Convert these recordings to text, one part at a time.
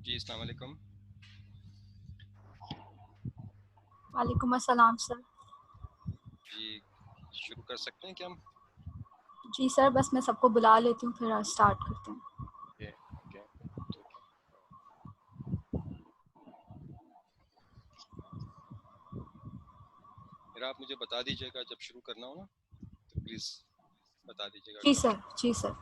जी, अस्सलाम वालेकुम। वालेकुम अस्सलाम सर। जी, शुरू कर सकते हैं क्या हम? जी सर, बस मैं सबको बुला लेती हूँ फिर स्टार्ट करते हैं। ओके, ओके, ठीक है। फिर आप मुझे बता दीजिएगा जब शुरू करना हो ना, तो प्लीज़ बता दीजिएगा जी अगर सर, जी सर।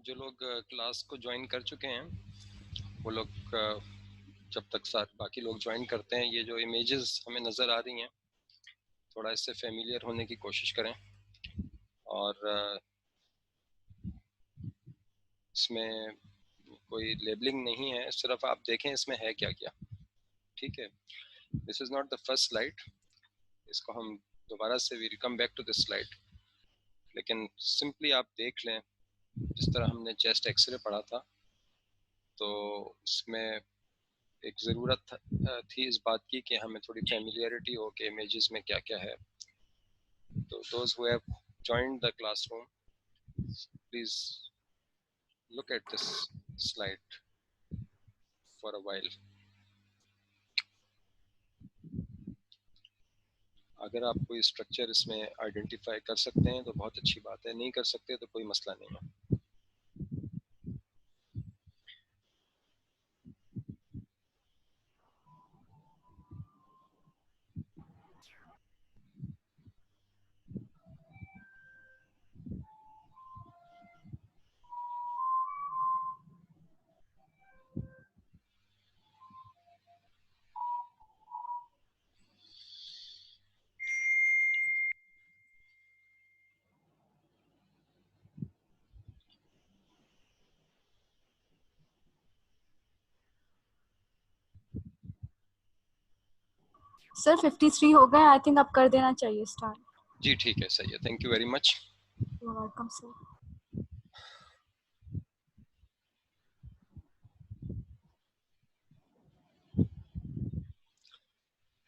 जो लोग क्लास को ज्वाइन कर चुके हैं वो लोग जब तक साथ बाकी लोग ज्वाइन करते हैं, ये जो इमेजेस हमें नज़र आ रही हैं थोड़ा इससे फेमिलियर होने की कोशिश करें। और इसमें कोई लेबलिंग नहीं है, सिर्फ आप देखें इसमें है क्या क्या। ठीक है, this is not the first slide, इसको हम दोबारा से we come back to this slide, लेकिन सिंपली आप देख लें जिस तरह हमने चेस्ट एक्सरे पढ़ा था, तो उसमें एक ज़रूरत थी इस बात की कि हमें थोड़ी फेमिलियरिटी हो कि इमेजेस में क्या क्या है। तो those who have joined the classroom, please look at this slide for a while. अगर आप कोई स्ट्रक्चर इसमें आइडेंटिफाई कर सकते हैं तो बहुत अच्छी बात है, नहीं कर सकते तो कोई मसला नहीं है। सर 53 हो गए, आई थिंक अब कर देना चाहिए स्टार्ट। जी ठीक है, सही है, thank you very much. You are welcome sir.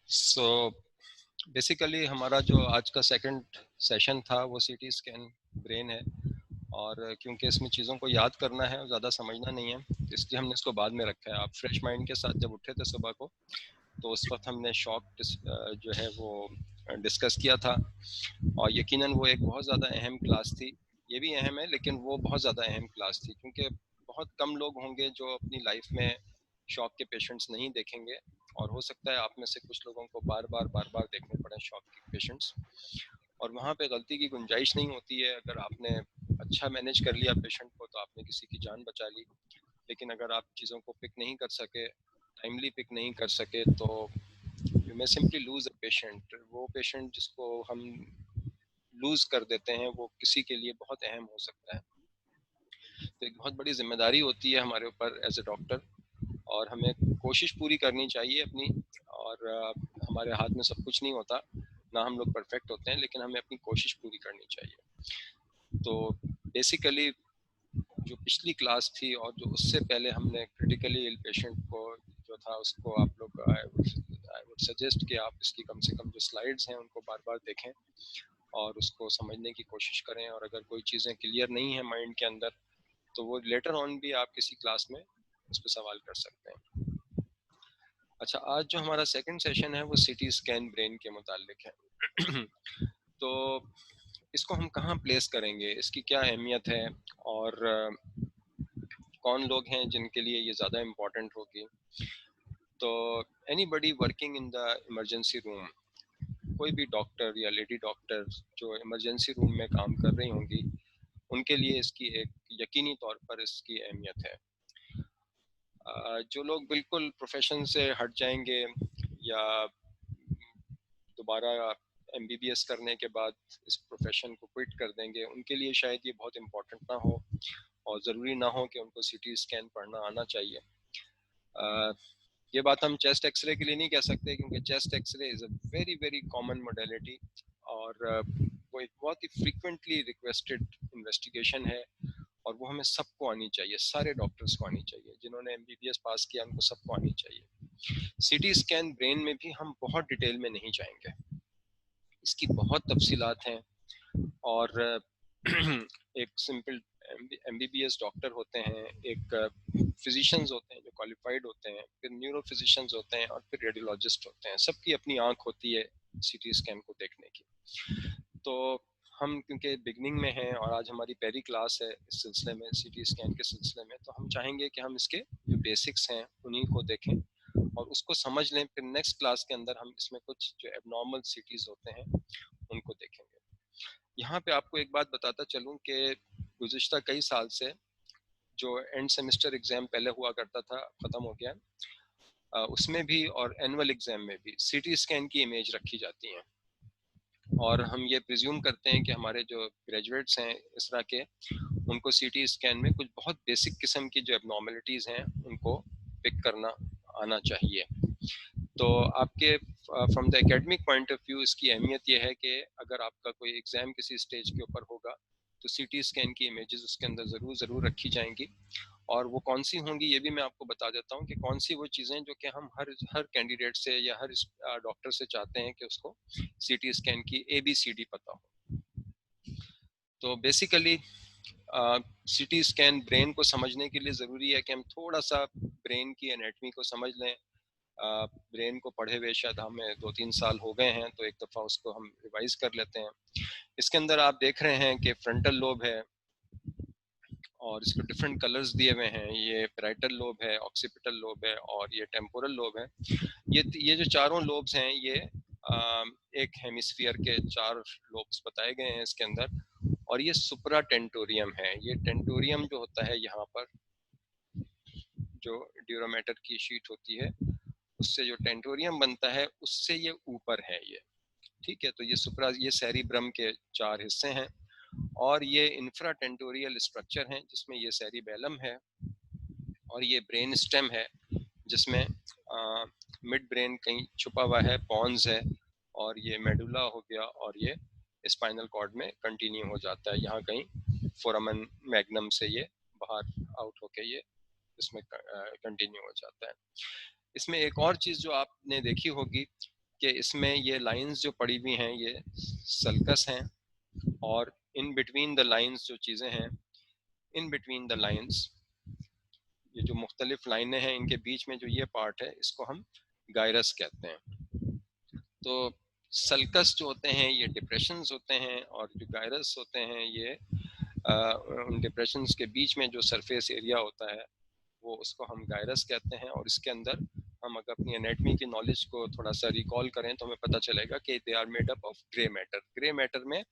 So basically हमारा जो आज का सेकंड सेशन था वो सीटी स्कैन ब्रेन है, और क्योंकि इसमें चीज़ों को याद करना है और ज़्यादा समझना नहीं है, इसलिए हमने इसको बाद में रखा है। आप फ्रेश माइंड के साथ जब उठे थे सुबह को, तो उस वक्त हमने शॉक जो है वो डिस्कस किया था, और यकीनन वो एक बहुत ज़्यादा अहम क्लास थी। ये भी अहम है, लेकिन वो बहुत ज़्यादा अहम क्लास थी, क्योंकि बहुत कम लोग होंगे जो अपनी लाइफ में शॉक के पेशेंट्स नहीं देखेंगे, और हो सकता है आप में से कुछ लोगों को बार बार देखने पड़े शॉक के पेशेंट्स, और वहाँ पे गलती की गुंजाइश नहीं होती है। अगर आपने अच्छा मैनेज कर लिया पेशेंट को तो आपने किसी की जान बचा ली, लेकिन अगर आप चीज़ों को पिक नहीं कर सके, टाइमली पिक नहीं कर सके, तो you may simply lose a patient. वो पेशेंट जिसको हम लूज कर देते हैं वो किसी के लिए बहुत अहम हो सकता है। तो एक बहुत बड़ी जिम्मेदारी होती है हमारे ऊपर एज ए डॉक्टर, और हमें कोशिश पूरी करनी चाहिए अपनी। और हमारे हाथ में सब कुछ नहीं होता, ना हम लोग परफेक्ट होते हैं, लेकिन हमें अपनी कोशिश पूरी करनी चाहिए। तो बेसिकली जो पिछली क्लास थी और जो उससे पहले हमने क्रिटिकली इल पेशेंट को जो था उसको आप लोग आई वुड सजेस्ट कि आप इसकी कम से कम जो स्लाइड्स हैं उनको बार बार देखें और उसको समझने की कोशिश करें, और अगर कोई चीज़ें क्लियर नहीं है माइंड के अंदर तो वो लेटर ऑन भी आप किसी क्लास में उस पर सवाल कर सकते हैं। अच्छा, आज जो हमारा सेकंड सेशन है वो सीटी स्कैन ब्रेन के मुतालिक है। तो इसको हम कहाँ प्लेस करेंगे, इसकी क्या अहमियत है, और कौन लोग हैं जिनके लिए ये ज़्यादा इम्पोर्टेंट होगी। तो anybody working in the emergency room, कोई भी डॉक्टर या लेडी डॉक्टर जो इमरजेंसी रूम में काम कर रही होंगी, उनके लिए इसकी एक यकीनी तौर पर इसकी अहमियत है। जो लोग बिल्कुल प्रोफेशन से हट जाएंगे या दोबारा एमबीबीएस करने के बाद इस प्रोफेशन को क्विट कर देंगे, उनके लिए शायद ये बहुत इम्पोर्टेंट ना हो, और ज़रूरी ना हो कि उनको सीटी स्कैन पढ़ना आना चाहिए। ये बात हम चेस्ट एक्सरे के लिए नहीं कह सकते, क्योंकि chest x-ray is a very very common modality, और वो एक बहुत ही फ्रीक्वेंटली रिक्वेस्टेड इन्वेस्टिगेशन है, और वो हमें सबको आनी चाहिए, सारे डॉक्टर्स को आनी चाहिए, जिन्होंने एमबीबीएस पास किया उनको सबको आनी चाहिए। सीटी स्कैन ब्रेन में भी हम बहुत डिटेल में नहीं जाएंगे, इसकी बहुत तफसीलात हैं, और एक सिंपल एमबीबीएस डॉक्टर होते हैं, एक फिजिशियंस होते हैं जो क्वालिफाइड होते हैं, फिर न्यूरो फिजिशियंस होते हैं, और फिर रेडियोलॉजिस्ट होते हैं, सबकी अपनी आंख होती है सीटी स्कैन को देखने की। तो हम क्योंकि बिगनिंग में हैं और आज हमारी पहली क्लास है इस सिलसिले में, सीटी स्कैन के सिलसिले में, तो हम चाहेंगे कि हम इसके जो बेसिक्स हैं उन्हीं को देखें और उसको समझ लें, फिर नेक्स्ट क्लास के अंदर हम इसमें कुछ जो एबनॉर्मल सिटीज होते हैं उनको देखेंगे। यहाँ पे आपको एक बात बताता चलूँ कि गुज़िश्ता कई साल से जो एंड सेमेस्टर एग्जाम पहले हुआ करता था, ख़त्म हो गया, उसमें भी और एनुअल एग्जाम में भी सीटी स्कैन की इमेज रखी जाती हैं, और हम ये प्रिज्यूम करते हैं कि हमारे जो ग्रेजुएट्स हैं इस तरह के, उनको सीटी स्कैन में कुछ बहुत बेसिक किस्म की जो एबनॉर्मलिटीज़ हैं उनको पिक करना आना चाहिए। तो आपके from the academic point of view इसकी अहमियत ये है कि अगर आपका कोई एग्ज़ाम किसी स्टेज के ऊपर होगा तो सीटी स्कैन की इमेजेस उसके अंदर ज़रूर रखी जाएंगी, और वो कौन सी होंगी ये भी मैं आपको बता देता हूँ कि कौन सी वो चीज़ें जो कि हम हर कैंडिडेट से या हर डॉक्टर से चाहते हैं कि उसको सीटी स्कैन की ABCD पता हो। तो बेसिकली सीटी स्कैन ब्रेन को समझने के लिए ज़रूरी है कि हम थोड़ा सा ब्रेन की एनाटमी को समझ लें। ब्रेन को पढ़े हुए शायद हमें 2-3 साल हो गए हैं, तो एक दफ़ा उसको हम रिवाइज कर लेते हैं। इसके अंदर आप देख रहे हैं कि फ्रंटल लोब है और इसको डिफरेंट कलर्स दिए हुए हैं, ये पैराइटल लोब है, ऑक्सीपिटल लोब है और ये टेम्पोरल लोब है। ये जो चारों लोब्स हैं ये एक हेमिस्फीयर के 4 लोब्स बताए गए हैं इसके अंदर, और ये सुप्रा टेंटोरियम है। ये टेंटोरियम जो होता है यहाँ पर जो ड्यूरोमेटर की शीट होती है उससे जो टेंटोरियम बनता है उससे ये ऊपर है ये, ठीक है। तो ये सुप्रा, ये सेरिब्रम के 4 हिस्से हैं, और ये इंफ्रा टेंटोरियल स्ट्रक्चर है जिसमें ये सेरिबेलम है, और ये ब्रेन स्टेम है जिसमें मिड ब्रेन कहीं छुपा हुआ है, पॉन्स है, और ये मेडुला हो गया, और ये स्पाइनल कॉर्ड में कंटिन्यू हो जाता है, यहाँ कहीं फोरामन मैग्नम से ये बाहर आउट होके ये इसमें कंटिन्यू हो जाता है। इसमें एक और चीज जो आपने देखी होगी कि इसमें ये लाइंस जो पड़ी हुई हैं ये सल्कस हैं, और इन बिटवीन द लाइंस जो चीजें हैं, इन बिटवीन द लाइंस ये जो मुख्तलिफ लाइनें हैं इनके बीच में जो ये पार्ट है इसको हम गायरस कहते हैं। तो सल्कस जो होते हैं ये डिप्रेशंस होते हैं, और जो गायरस होते हैं ये उन डिप्रेशंस के बीच में जो सरफेस एरिया होता है वो उसको हम गायरस कहते हैं। और इसके अंदर हम अगर अपनी एनाटमी की नॉलेज को थोड़ा सा रिकॉल करें तो हमें पता चलेगा कि they are made up of grey matter. Grey matter में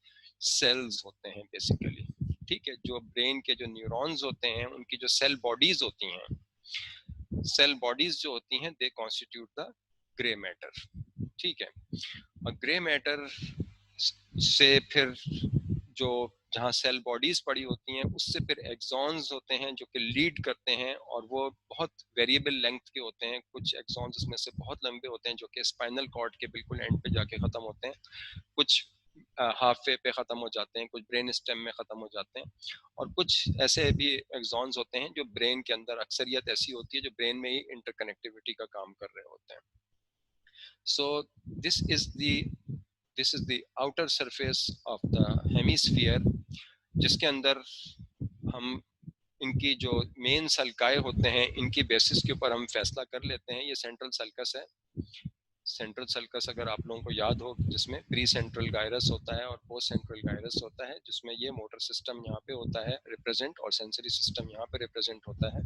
सेल्स होते हैं बेसिकली, ठीक है। जो ब्रेन के जो न्यूरॉन्स होते हैं उनकी जो सेल बॉडीज होती हैं, सेल बॉडीज जो होती हैं they constitute the grey matter, ठीक है। और ग्रे मैटर से फिर जो जहाँ सेल बॉडीज पड़ी होती हैं उससे फिर एक्सॉन्स होते हैं जो कि लीड करते हैं, और वो बहुत वेरिएबल लेंथ के होते हैं। कुछ एक्सॉन्स उसमें से बहुत लंबे होते हैं जो कि स्पाइनल कॉर्ड के बिल्कुल एंड पे जाके खत्म होते हैं, कुछ हाफ वे पे खत्म हो जाते हैं, कुछ ब्रेन स्टेम में खत्म हो जाते हैं, और कुछ ऐसे भी एक्सॉन्स होते हैं जो ब्रेन के अंदर, अक्सरियत ऐसी होती है जो ब्रेन में ही इंटरकनेक्टिविटी का काम कर रहे होते हैं। So this is the outer surface of the hemisphere, जिसके अंदर हम इनकी जो मेन सल्काए होते हैं इनकी बेसिस के ऊपर हम फैसला कर लेते हैं। ये सेंट्रल सल्कस है, सेंट्रल सल्कस अगर आप लोगों को याद हो, जिसमें प्री सेंट्रल गायरस होता है और पोस्ट सेंट्रल गायरस होता है, जिसमें ये मोटर सिस्टम यहाँ पे होता है रिप्रेजेंट, और सेंसरी सिस्टम यहाँ पे रिप्रेजेंट होता है।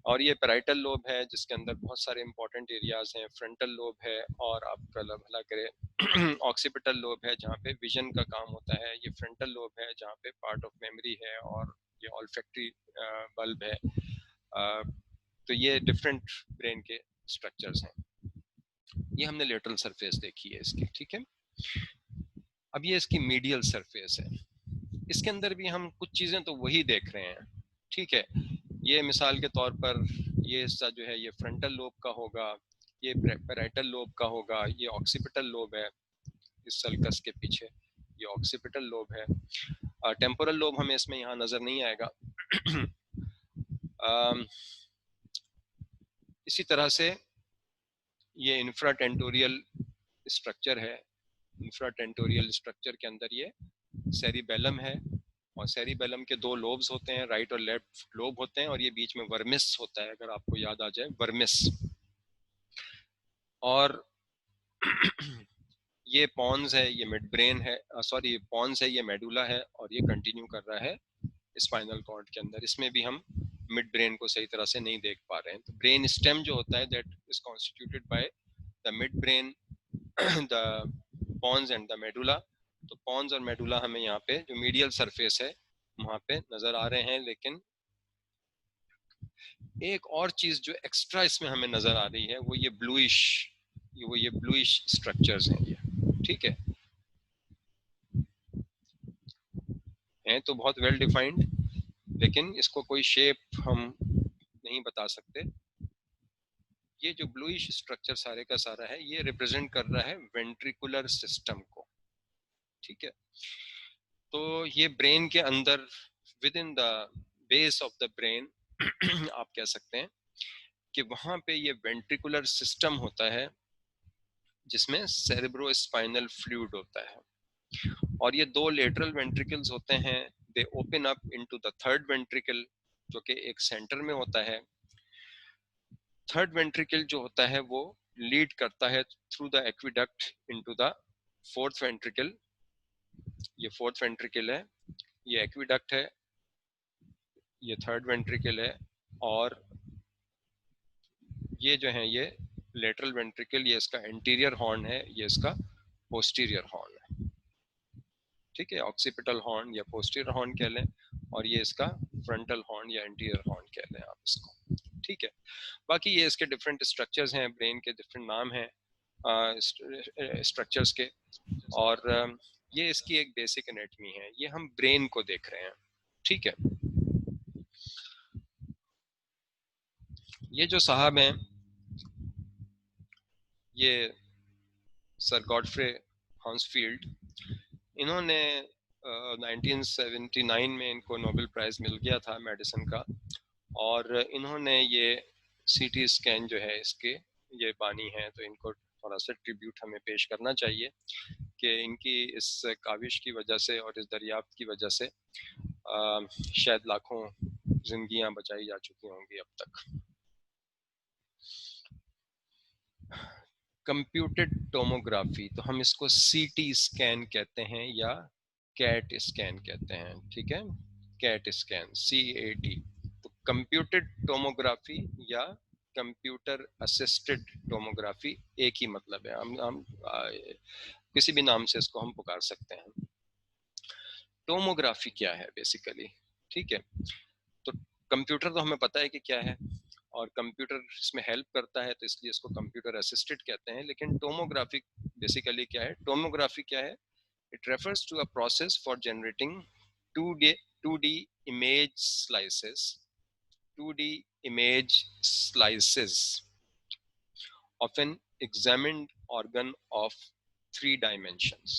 और ये पैराइटल लोब है जिसके अंदर बहुत सारे इंपॉर्टेंट एरियाज हैं। फ्रंटल लोब है, और आपका भला करे ऑक्सीपिटल लोब है जहाँ पे विजन का काम होता है। ये फ्रंटल लोब है जहाँ पे पार्ट ऑफ मेमोरी है, और ये ऑल्फैक्टरी बल्ब है। तो ये डिफरेंट ब्रेन के स्ट्रक्चर्स हैं। ये हमने लेटरल सरफेस देखी है इसकी, ठीक है। अब ये इसकी मीडियल सरफेस है, इसके अंदर भी हम कुछ चीजें तो वही देख रहे हैं, ठीक है। ये मिसाल के तौर पर ये हिस्सा जो है ये फ्रंटल लोब का होगा, ये पैराइटल लोब का होगा, ये ऑक्सीपिटल लोब है इस सल्कस के पीछे, ये ऑक्सीपिटल लोब है। टेम्पोरल लोब हमें इसमें यहाँ नजर नहीं आएगा। इसी तरह से ये इंफ्राटेंटोरियल स्ट्रक्चर है। इंफ्राटेंटोरियल स्ट्रक्चर के अंदर ये सेरिबेलम है, और सेरिबेलम के दो लोब्स होते हैं, राइट और लेफ्ट लोब होते हैं, और ये बीच में वर्मिस होता है, अगर आपको याद आ जाए वर्मिस। और ये पॉन्स है, ये मिड ब्रेन है, सॉरी पॉन्स है, ये मेडुला है, और ये कंटिन्यू कर रहा है स्पाइनल कॉर्ड के अंदर। इसमें भी हम मिड ब्रेन को सही तरह से नहीं देख पा रहे हैं। तो ब्रेन स्टेम जो होता है that is constituted by the mid brain, the pons and the medulla. तो पॉन्स और मेडुला हमें यहाँ पे जो मीडियल सरफेस है वहां पे नजर आ रहे हैं। लेकिन एक और चीज जो एक्स्ट्रा इसमें हमें नजर आ रही है वो ये ब्लूइश स्ट्रक्चर्स हैं ये, ठीक है तो बहुत वेल डिफाइंड, लेकिन इसको कोई शेप हम नहीं बता सकते। ये जो ब्लूइश स्ट्रक्चर सारे का सारा है ये रिप्रेजेंट कर रहा है वेंट्रिकुलर सिस्टम को, ठीक है। तो ये ब्रेन के अंदर with in the base of the brain आप कह सकते हैं कि वहां पे ये वेंट्रिकुलर सिस्टम होता है जिसमें सेरेब्रोस्पाइनल फ्लूइड होता है, और ये दो लेटरल वेंट्रिकल्स होते हैं, दे open up into the third ventricle जो कि एक सेंटर में होता है। थर्ड वेंट्रिकल जो होता है वो लीड करता है through the aqueduct into the fourth ventricle. ये फोर्थ वेंट्रिकल है, ये एक्विडक्ट है, ये थर्ड वेंट्रिकल है, और ये जो है ये लेटरल वेंट्रिकल, ये इसका एंटीरियर हॉर्न है, ये इसका पोस्टीरियर हॉर्न है, ठीक है। ऑक्सीपिटल हॉर्न या पोस्टीरियर हॉर्न कह लें, और ये इसका फ्रंटल हॉर्न या एंटीरियर हॉर्न कह लें आप इसको, ठीक है। बाकी ये इसके डिफरेंट स्ट्रक्चर्स हैं, ब्रेन के डिफरेंट नाम हैं स्ट्रक्चर्स के, और ये इसकी एक बेसिक एनाटमी है। ये हम ब्रेन को देख रहे हैं, ठीक है। ये जो साहब हैं ये सर गॉडफ्रे हॉन्सफील्ड, इन्होंने 1979 में इनको नोबेल प्राइज मिल गया था मेडिसिन का, और इन्होंने ये सीटी स्कैन जो है इसके ये बानी है, तो इनको थोड़ा सा ट्रिब्यूट हमें पेश करना चाहिए कि इनकी इस काविश की वजह से और इस दरियाफ्त की वजह से शायद लाखों जिंदगियां बचाई जा चुकी होंगी अब तक। कंप्यूटेड टोमोग्राफी, तो हम इसको सीटी स्कैन कहते हैं या कैट स्कैन कहते हैं, ठीक है, कैट स्कैन, CAT। तो कंप्यूटेड टोमोग्राफी या कंप्यूटर असिस्टेड टोमोग्राफी एक ही मतलब है, हम किसी भी नाम से इसको हम पुकार सकते हैं। टोमोग्राफी क्या है बेसिकली, ठीक है, तो कंप्यूटर तो हमें पता है कि क्या है, और कंप्यूटर इसमें हेल्प करता है तो इसलिए इसको कंप्यूटर असिस्टेड कहते हैं। लेकिन टोमोग्राफी बेसिकली क्या है, टोमोग्राफी क्या है, it refers to a process for generating 2D image slices 2D image slices of an examined organ of 3 dimensions।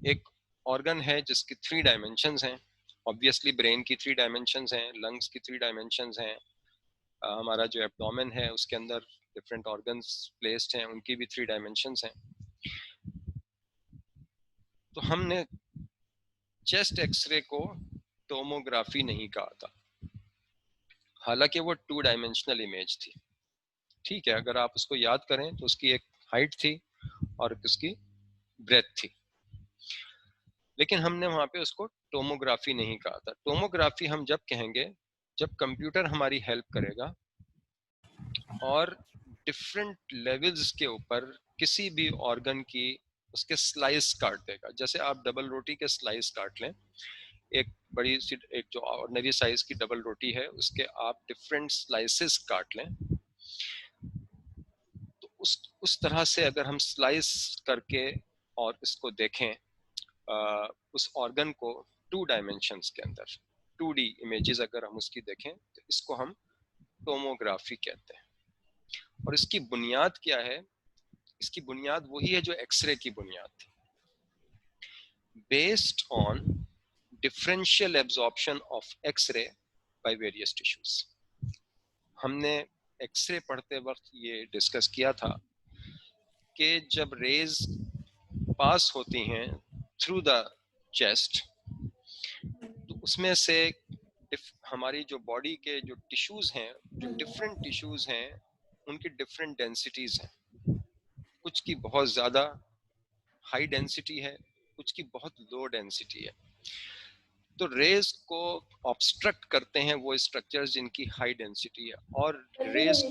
एक ऑर्गन है जिसकी 3 डायमेंशंस हैं, ऑब्वियसली ब्रेन की 3 डायमेंशंस हैं, लंग्स की 3 डायमेंशंस हैं, हमारा जो एब्डोमेन है उसके अंदर डिफरेंट ऑर्गन्स प्लेस्ड हैं, उनकी भी 3 डायमेंशंस हैं। तो हमने चेस्ट एक्सरे को टोमोग्राफी नहीं कहा था, हालांकि वो 2 डायमेंशनल इमेज थी, ठीक है, अगर आप उसको याद करें तो उसकी एक हाइट थी और उसकी ब्रेथ थी, लेकिन हमने वहां पे उसको टोमोग्राफी नहीं कहा था। टोमोग्राफी हम जब कहेंगे जब कंप्यूटर हमारी हेल्प करेगा और डिफरेंट लेवल्स के ऊपर किसी भी ऑर्गन की उसके स्लाइस काट देगा। जैसे आप डबल रोटी के स्लाइस काट लें, एक बड़ी सी, एक जो ऑर्डिनरी साइज की डबल रोटी है उसके आप डिफरेंट स्लाइसेस काट लें, तो उस तरह से अगर हम स्लाइस करके और इसको देखें उस ऑर्गन को 2 डायमेंशंस के अंदर 2D इमेजेस अगर हम उसकी देखें तो इसको हम टोमोग्राफी कहते हैं। और इसकी बुनियाद क्या है, इसकी बुनियाद वही है जो एक्सरे की बुनियाद थी, based on differential absorption of x-ray by various tissues. हमने एक्सरे पढ़ते वक्त ये डिस्कस किया था कि जब रेज पास होती हैं थ्रू द चेस्ट तो उसमें से हमारी जो बॉडी के जो टिश्यूज हैं, जो डिफरेंट टिश्यूज हैं उनकी डिफरेंट डेंसिटीज हैं, कुछ की बहुत ज्यादा हाई डेंसिटी है, कुछ की बहुत लो डेंसिटी है। तो रेज को ऑब्स्ट्रक्ट करते हैं वो स्ट्रक्चर्स जिनकी हाई डेंसिटी है, और रेज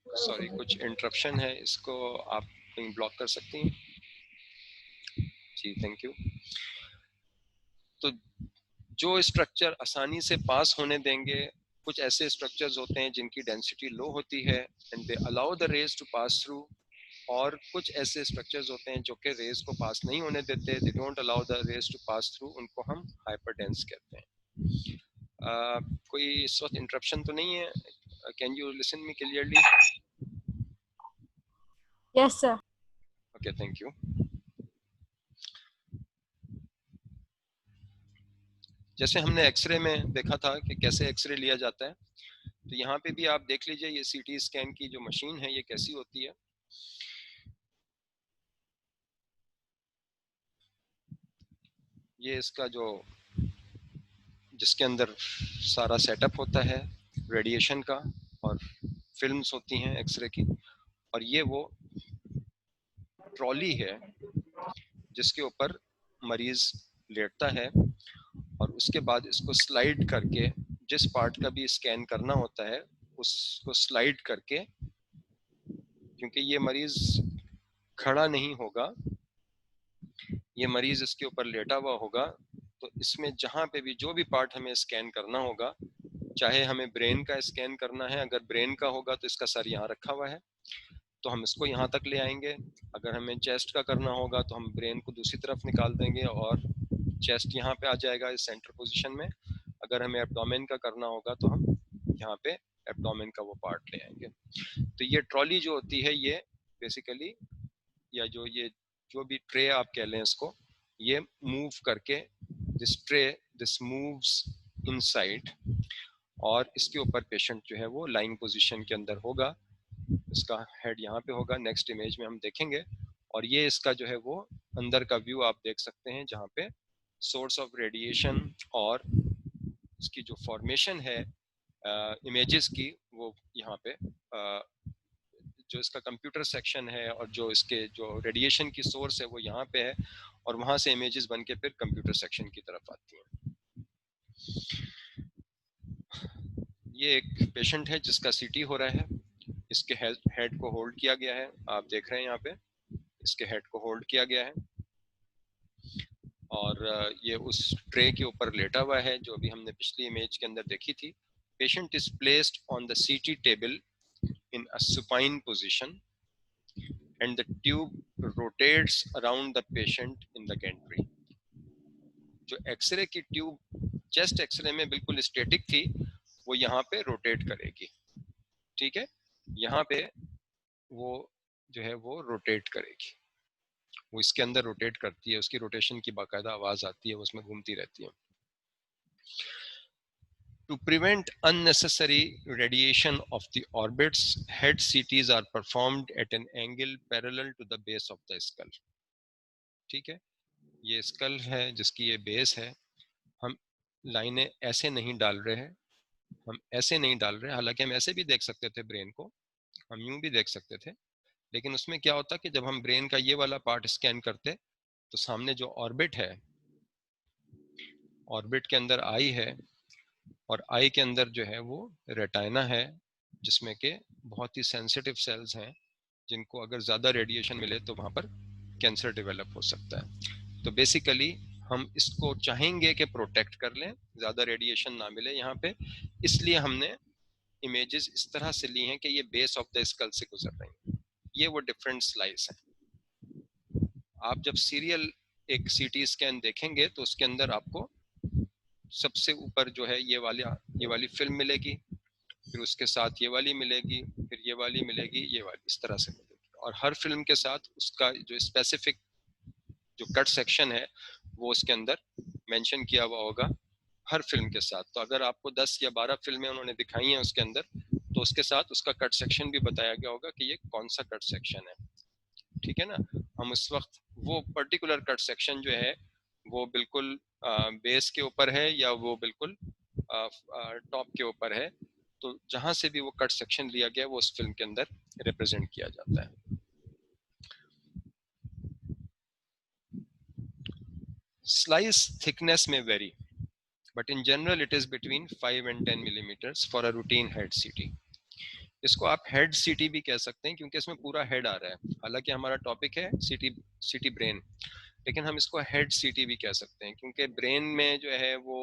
सॉरी कुछ इंटरप्शन है, इसको आप कहीं ब्लॉक कर सकती हैं जी, थैंक यू। तो जो स्ट्रक्चर आसानी से पास होने देंगे, कुछ ऐसे स्ट्रक्चर्स होते हैं जिनकी डेंसिटी लो होती है and they allow the rays to pass through, और कुछ ऐसे स्ट्रक्चर्स होते हैं जो कि रेज को पास नहीं होने देते, they don't allow the rays to pass through, उनको हम हाइपरडेंस कहते हैं। कोई इस वक्त इंटरप्शन तो नहीं है? Can you listen me clearly? Yes sir. Okay, thank you. जैसे हमने एक्सरे में देखा था कि कैसे एक्सरे लिया जाता है, तो यहाँ पे भी आप देख लीजिए ये सीटी स्कैन की जो मशीन है ये कैसी होती है। ये इसका जो जिसके अंदर सारा सेटअप होता है रेडिएशन का, और फिल्म्स होती हैं एक्सरे की, और ये वो ट्रॉली है जिसके ऊपर मरीज लेटता है, और उसके बाद इसको स्लाइड करके जिस पार्ट का भी स्कैन करना होता है उसको स्लाइड करके, क्योंकि ये मरीज खड़ा नहीं होगा, ये मरीज इसके ऊपर लेटा हुआ होगा, तो इसमें जहां पे भी जो भी पार्ट हमें स्कैन करना होगा, चाहे हमें ब्रेन का स्कैन करना है, अगर ब्रेन का होगा तो इसका सर यहाँ रखा हुआ है तो हम इसको यहाँ तक ले आएंगे, अगर हमें चेस्ट का करना होगा तो हम ब्रेन को दूसरी तरफ निकाल देंगे और चेस्ट यहाँ पे आ जाएगा इस सेंटर पोजीशन में। अगर हमें एब्डोमेन का करना होगा तो हम यहाँ पे एब्डोमेन का वो पार्ट ले आएंगे। तो ये ट्रॉली जो होती है ये बेसिकली, या जो भी ट्रे आप कह लें इसको, ये मूव करके दिस मूव्स इनसाइड, और इसके ऊपर पेशेंट जो है वो लाइंग पोजीशन के अंदर होगा। इसका हेड यहाँ पे होगा, नेक्स्ट इमेज में हम देखेंगे। और ये इसका जो है वो अंदर का व्यू आप देख सकते हैं, जहाँ पे सोर्स ऑफ रेडिएशन और इसकी जो फॉर्मेशन है इमेजेस की, वो यहाँ पे जो इसका कंप्यूटर सेक्शन है और जो इसके जो रेडिएशन की सोर्स है वो यहाँ पे है, और वहां से इमेजेस बन के फिर कंप्यूटर सेक्शन की तरफ आती हैं। ये एक पेशेंट है जिसका सीटी हो रहा है। इसके हेड को होल्ड किया गया है, आप देख रहे हैं यहाँ पे इसके हेड को होल्ड किया गया है, और ये उस ट्रे के ऊपर लेटा हुआ है जो अभी हमने पिछली इमेज के अंदर देखी थी। Patient is placed on the सीटी table in a supine position and the tube rotates around the patient in the gantry. जो एक्सरे की ट्यूब चेस्ट एक्सरे में बिल्कुल स्टैटिक थी, वो यहाँ पे रोटेट करेगी। ठीक है, यहाँ पे वो जो है वो रोटेट करेगी, वो इसके अंदर रोटेट करती है, उसकी रोटेशन की बाकायदा आवाज आती है, वो उसमें घूमती रहती है। To prevent unnecessary radiation of the orbits, head CTs are performed at an angle parallel to the base of the skull. ठीक है, ये स्कल है जिसकी ये बेस है। हम लाइनें ऐसे नहीं डाल रहे हैं, हम ऐसे नहीं डाल रहे, हालांकि हम ऐसे भी देख सकते थे ब्रेन को, हम यूं भी देख सकते थे, लेकिन उसमें क्या होता कि जब हम ब्रेन का ये वाला पार्ट स्कैन करते तो सामने जो ऑर्बिट है, ऑर्बिट के अंदर आई है, और आई के अंदर जो है वो रेटाइना है, जिसमें के बहुत ही सेंसिटिव सेल्स हैं, जिनको अगर ज़्यादा रेडिएशन मिले तो वहाँ पर कैंसर डेवलप हो सकता है। तो बेसिकली हम इसको चाहेंगे कि प्रोटेक्ट कर लें, ज़्यादा रेडिएशन ना मिले यहाँ पे, इसलिए हमने इमेजेस इस तरह से ली हैं कि ये बेस ऑफ द स्कल से गुजर रही हैं। ये वो डिफरेंट स्लाइस हैं। आप जब सीरियल एक सीटी स्कैन देखेंगे तो उसके अंदर आपको सबसे ऊपर जो है ये वाली फिल्म मिलेगी, फिर उसके साथ ये वाली मिलेगी, फिर ये वाली मिलेगी, ये वाली, इस तरह से मिलेगी, और हर फिल्म के साथ उसका जो स्पेसिफिक जो कट सेक्शन है वो उसके अंदर मेंशन किया हुआ होगा हर फिल्म के साथ। तो अगर आपको 10 या 12 फिल्में उन्होंने दिखाई हैं उसके अंदर, तो उसके साथ उसका कट सेक्शन भी बताया गया होगा कि ये कौन सा कट सेक्शन है। ठीक है ना, हम उस वक्त वो पर्टिकुलर कट सेक्शन जो है वो बिल्कुल बेस के ऊपर है या वो बिल्कुल टॉप के ऊपर है, तो जहां से भी वो कट सेक्शन लिया गया वो उस फिल्म के अंदर रिप्रेजेंट किया जाता है। स्लाइस थिकनेस में very, but in general it is between 5 and 10 millimeters for a routine head CT. इसको आप हेड सीटी भी कह सकते हैं क्योंकि इसमें पूरा हेड आ रहा है, हालांकि हमारा टॉपिक है सीटी ब्रेन, लेकिन हम इसको हेड सीटी भी कह सकते हैं क्योंकि ब्रेन में जो है वो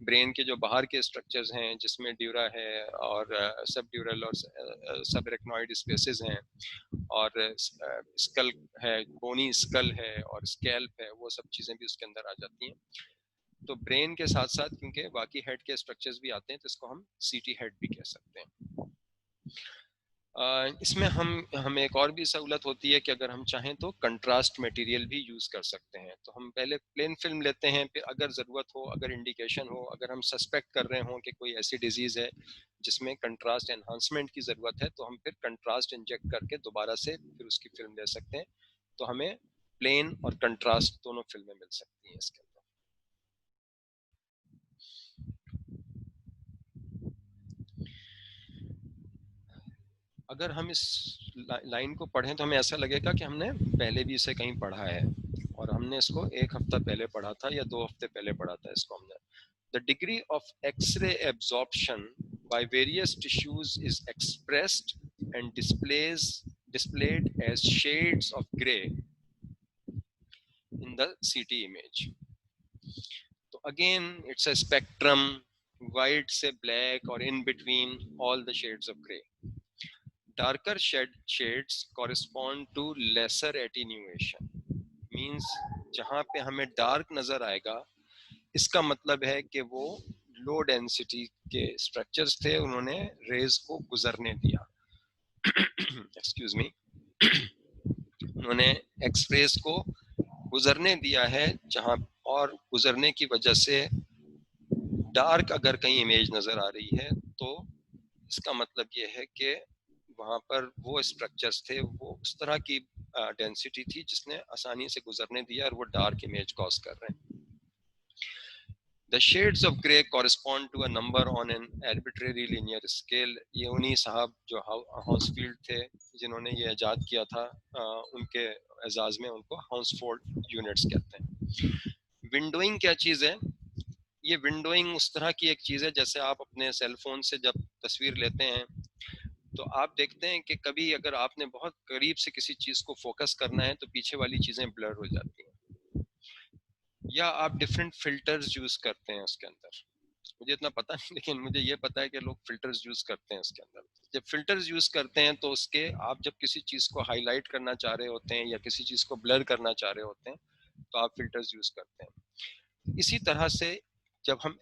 ब्रेन के जो बाहर के स्ट्रक्चर्स हैं जिसमें ड्यूरा है और सब ड्यूरल और सब एरेक्नॉइड स्पेसेस हैं और स्कल है, बोनी स्कल है और स्कैल्प है, वो सब चीज़ें भी उसके अंदर आ जाती हैं। तो ब्रेन के साथ साथ क्योंकि बाकी हेड के स्ट्रक्चर्स भी आते हैं तो इसको हम सीटी हेड भी कह सकते हैं। इसमें हमें एक और भी सहूलत होती है कि अगर हम चाहें तो कंट्रास्ट मटेरियल भी यूज़ कर सकते हैं। तो हम पहले प्लेन फिल्म लेते हैं, फिर अगर ज़रूरत हो, अगर इंडिकेशन हो, अगर हम सस्पेक्ट कर रहे हों कि कोई ऐसी डिजीज़ है जिसमें कंट्रास्ट एनहांसमेंट की ज़रूरत है, तो हम फिर कंट्रास्ट इंजेक्ट करके दोबारा से फिर उसकी फिल्म ले सकते हैं। तो हमें प्लेन और कंट्रास्ट दोनों फिल्में मिल सकती हैं इसके अंदर। अगर हम इस लाइन को पढ़ें तो हमें ऐसा लगेगा कि हमने पहले भी इसे कहीं पढ़ा है, और हमने इसको 1 हफ्ता पहले पढ़ा था या 2 हफ्ते पहले पढ़ा था इसको हमने। The degree of X-ray absorption by various tissues is expressed and displayed as shades of gray in the CT image. So again, it's a spectrum, white से black or in between all the shades of gray. Darker shades correspond to lesser attenuation, means जहाँ पे हमें dark नजर आएगा, इसका मतलब है कि वो लो डेंसिटी के स्ट्रक्चर्स थे, उन्होंने रेज को गुजरने दिया। Excuse me. उन्होंने एक्स रेज को गुजरने दिया है जहां, और गुजरने की वजह से डार्क अगर कहीं इमेज नजर आ रही है तो इसका मतलब ये है कि वहां पर वो स्ट्रक्चर्स थे, वो उस तरह की डेंसिटी थी जिसने आसानी से गुजरने दिया और वो डार्क इमेज कॉज कर रहे हैं। The shades of grey correspond to a number on an arbitrary linear scale। ये उन्हीं साहब जो हाउसफील्ड थे जिन्होंने ये इजाद किया था, उनके एजाज में उनको हाउसफोल्ड यूनिट्स कहते हैं। विंडोइंग क्या चीज़ है? ये विंडोइंग उस तरह की एक चीज़ है जैसे आप अपने सेल फोन से जब तस्वीर लेते हैं तो आप देखते हैं कि कभी अगर आपने बहुत करीब से किसी चीज़ को फोकस करना है तो पीछे वाली चीज़ें ब्लर हो जाती हैं, या आप डिफरेंट फिल्टर्स यूज करते हैं उसके अंदर। मुझे इतना पता नहीं, लेकिन मुझे ये पता है कि लोग फिल्टर्स यूज करते हैं उसके अंदर। जब फिल्टर्स यूज करते हैं तो उसके आप जब किसी चीज को हाईलाइट करना चाह रहे होते हैं या किसी चीज को ब्लर करना चाह रहे होते हैं तो आप फिल्टर्स यूज करते हैं। इसी तरह से जब हम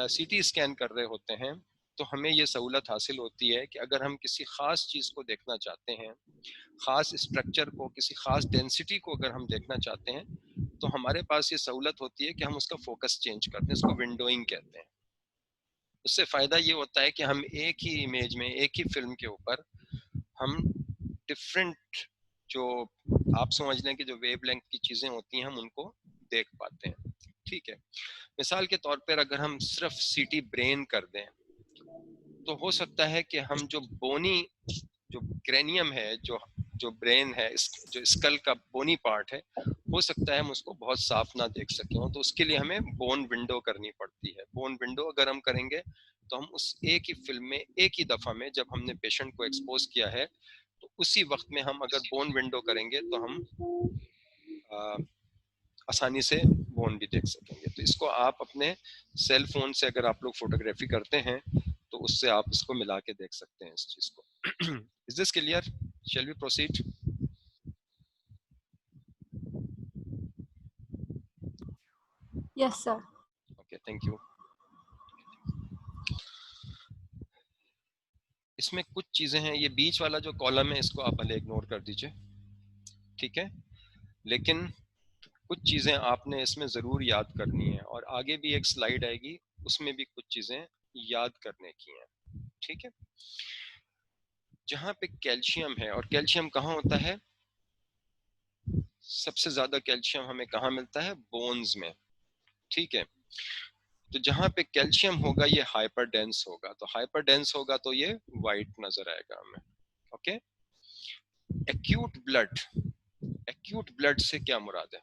सीटी स्कैन कर रहे होते हैं तो हमें ये सहूलत हासिल होती है कि अगर हम किसी खास चीज को देखना चाहते हैं, खास स्ट्रक्चर को, किसी खास डेंसिटी को अगर हम देखना चाहते हैं तो हमारे पास ये सहूलत होती है कि हम उसका फोकस चेंज करते हैं, इसको विंडोइंग कहते हैं। उससे फायदा ये होता है कि हम एक ही इमेज में, एक ही फिल्म के ऊपर हम डिफरेंट जो आप समझ लें कि जो वेवलेंथ की चीजें होती हैं हम उनको देख पाते हैं। ठीक है, मिसाल के तौर पर अगर हम सिर्फ सीटी ब्रेन कर दें तो हो सकता है कि हम जो बोनी, जो क्रेनियम है, जो ब्रेन है, जो स्कल का बोनी पार्ट है, हो सकता है हम उसको बहुत साफ ना देख सकें, तो उसके लिए हमें बोन विंडो करनी पड़ती है। बोन विंडो अगर हम करेंगे तो हम उस एक ही फिल्म में एक ही दफा में जब हमने पेशेंट को एक्सपोज किया है तो उसी वक्त में हम अगर बोन विंडो करेंगे तो हम आसानी से बोन भी देख सकेंगे। तो इसको आप अपने सेल फोन से अगर आप लोग फोटोग्राफी करते हैं तो उससे आप इसको मिला के देख सकते हैं इस चीज को। Is this clear? Shall we proceed? Yes sir. Okay, thank you. इसमें कुछ चीजें हैं, ये बीच वाला जो कॉलम है इसको आप भले इग्नोर कर दीजिए, ठीक है, लेकिन कुछ चीजें आपने इसमें जरूर याद करनी है और आगे भी एक स्लाइड आएगी उसमें भी कुछ चीजें याद करने की हैं। ठीक है, जहां पे कैल्शियम है, और कैल्शियम कहाँ होता है? सबसे ज्यादा कैल्शियम हमें कहाँ मिलता है? बोन्स में। ठीक है, तो जहां पे कैल्शियम होगा ये हाइपर डेंस होगा, तो हाइपर डेंस होगा तो ये वाइट नजर आएगा हमें। Okay, acute blood, acute blood से क्या मुराद है?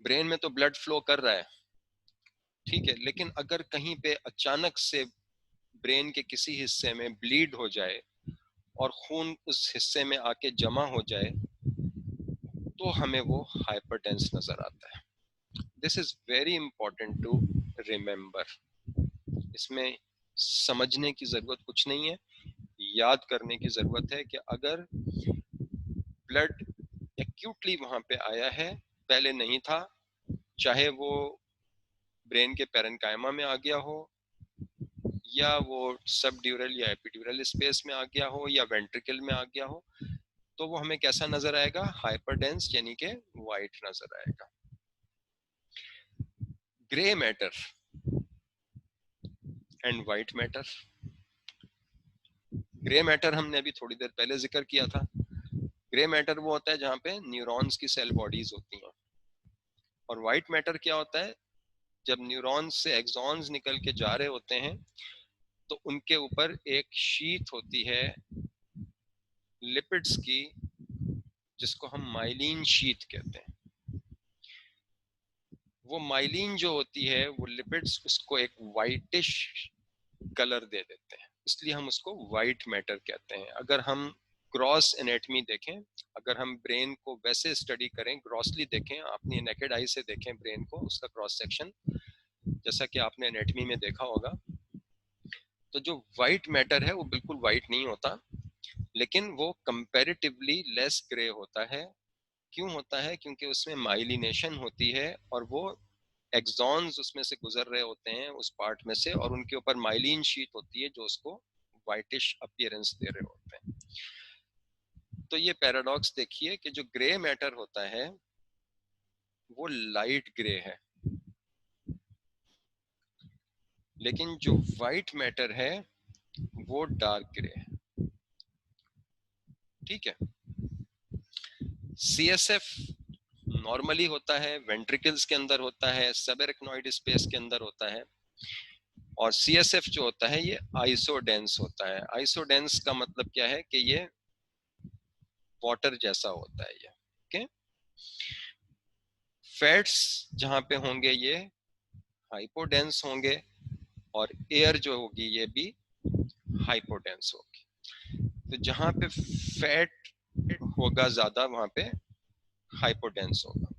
ब्रेन में तो ब्लड फ्लो कर रहा है, ठीक है, लेकिन अगर कहीं पे अचानक से ब्रेन के किसी हिस्से में ब्लीड हो जाए और खून उस हिस्से में आके जमा हो जाए तो हमें वो हाइपरटेंस नजर आता है। This is very important to remember. इसमें समझने की जरूरत कुछ नहीं है, याद करने की जरूरत है कि अगर ब्लड एक्यूटली वहां पे आया है, पहले नहीं था, चाहे वो ब्रेन के पेरेन्काइमा में आ गया हो या वो सब ड्यूरल या एपिड्यूरल स्पेस में आ गया हो या वेंट्रिकल में आ गया हो, तो वो हमें कैसा नजर आएगा? हाइपरडेंस, यानी कि वाइट नजर आएगा। Grey matter and white matter. Grey matter हमने अभी थोड़ी देर पहले जिक्र किया था। ग्रे मैटर वो होता है जहां पे न्यूरॉन्स की सेल बॉडीज होती हैं, और वाइट मैटर क्या होता है? जब न्यूरॉन्स से एक्सॉन्स निकल के जा रहे होते हैं तो उनके ऊपर एक शीट होती है लिपिड्स की, जिसको हम माइलिन शीट कहते हैं। वो माइलिन जो होती है वो लिपिड्स उसको एक वाइटिश कलर दे देते हैं, इसलिए हम उसको वाइट मैटर कहते हैं। अगर हम ग्रॉस एनेटमी देखें, अगर हम ब्रेन को वैसे स्टडी करें, ग्रॉसली देखें, अपनी नेकेड आई से देखें ब्रेन को, उसका क्रॉस सेक्शन जैसा कि आपने एनेटमी में देखा होगा, तो जो वाइट मैटर है वो बिल्कुल वाइट नहीं होता, लेकिन वो कंपैरेटिवली लेस ग्रे होता है क्यों होता है? क्योंकि उसमें माइलिनेशन होती है और वो एक्सॉन्स उसमें से गुजर रहे होते हैं उस पार्ट में से, और उनके ऊपर माइलिन शीट होती है जो उसको व्हाइटिश अपीयरेंस दे रहे होते हैं। तो ये पैराडॉक्स देखिए कि जो ग्रे मैटर होता है वो लाइट ग्रे है, लेकिन जो व्हाइट मैटर है वो डार्क ग्रे है। ठीक है। सीएसएफ नॉर्मली होता है वेंट्रिकल्स के अंदर होता है, सबएरेक्नॉइड स्पेस के अंदर होता है, और सीएसएफ जो होता है ये आइसोडेंस होता है। आइसोडेंस का मतलब क्या है कि ये वाटर जैसा होता है ये। ओके। फैट्स जहां पे होंगे ये हाइपोडेंस होंगे, और एयर जो होगी ये भी हाइपोडेंस होगी। तो जहां पे फैट होगा ज्यादा वहां पे हाइपोडेंस होगा।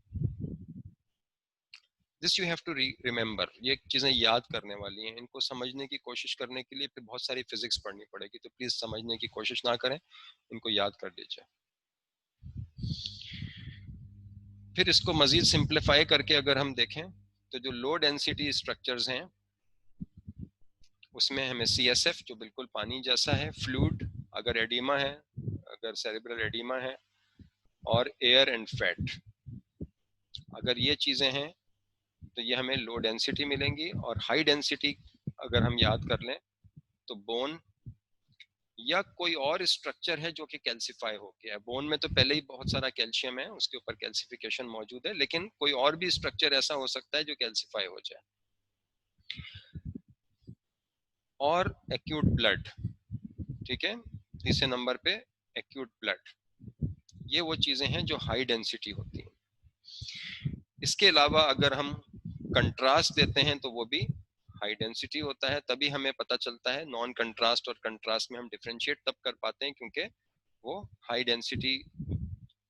This you have to remember, ये चीजें याद करने वाली हैं, इनको समझने की कोशिश करने के लिए फिर बहुत सारी फिजिक्स पढ़नी पड़ेगी, तो प्लीज समझने की कोशिश ना करें, इनको याद कर लीजिए। फिर इसको मजीद सिंप्लीफाई करके अगर हम देखें तो जो लो डेंसिटी स्ट्रक्चर्स हैं उसमें हमें CSF जो बिल्कुल पानी जैसा है, फ्लूइड अगर एडिमा है, अगर सेरेब्रल एडिमा है, और एयर एंड फैट, अगर ये चीजें हैं तो ये हमें लो डेंसिटी मिलेंगी। और हाई डेंसिटी अगर हम याद कर लें तो बोन या कोई और स्ट्रक्चर है जो कि कैल्सिफाई हो गया है। बोन में तो पहले ही बहुत सारा कैल्शियम है, उसके ऊपर कैल्सिफिकेशन मौजूद है, लेकिन कोई और भी स्ट्रक्चर ऐसा हो सकता है जो कैल्सिफाई हो जाए। और एक्यूट ब्लड, ठीक है, तीसरे नंबर पे एक्यूट ब्लड, ये वो चीजें हैं जो हाई डेंसिटी होती हैं। इसके अलावा अगर हम कंट्रास्ट देते हैं तो वो भी हाई डेंसिटी होता है। तभी हमें पता चलता है, नॉन कंट्रास्ट और कंट्रास्ट में हम डिफरेंशिएट तब कर पाते हैं क्योंकि वो हाई डेंसिटी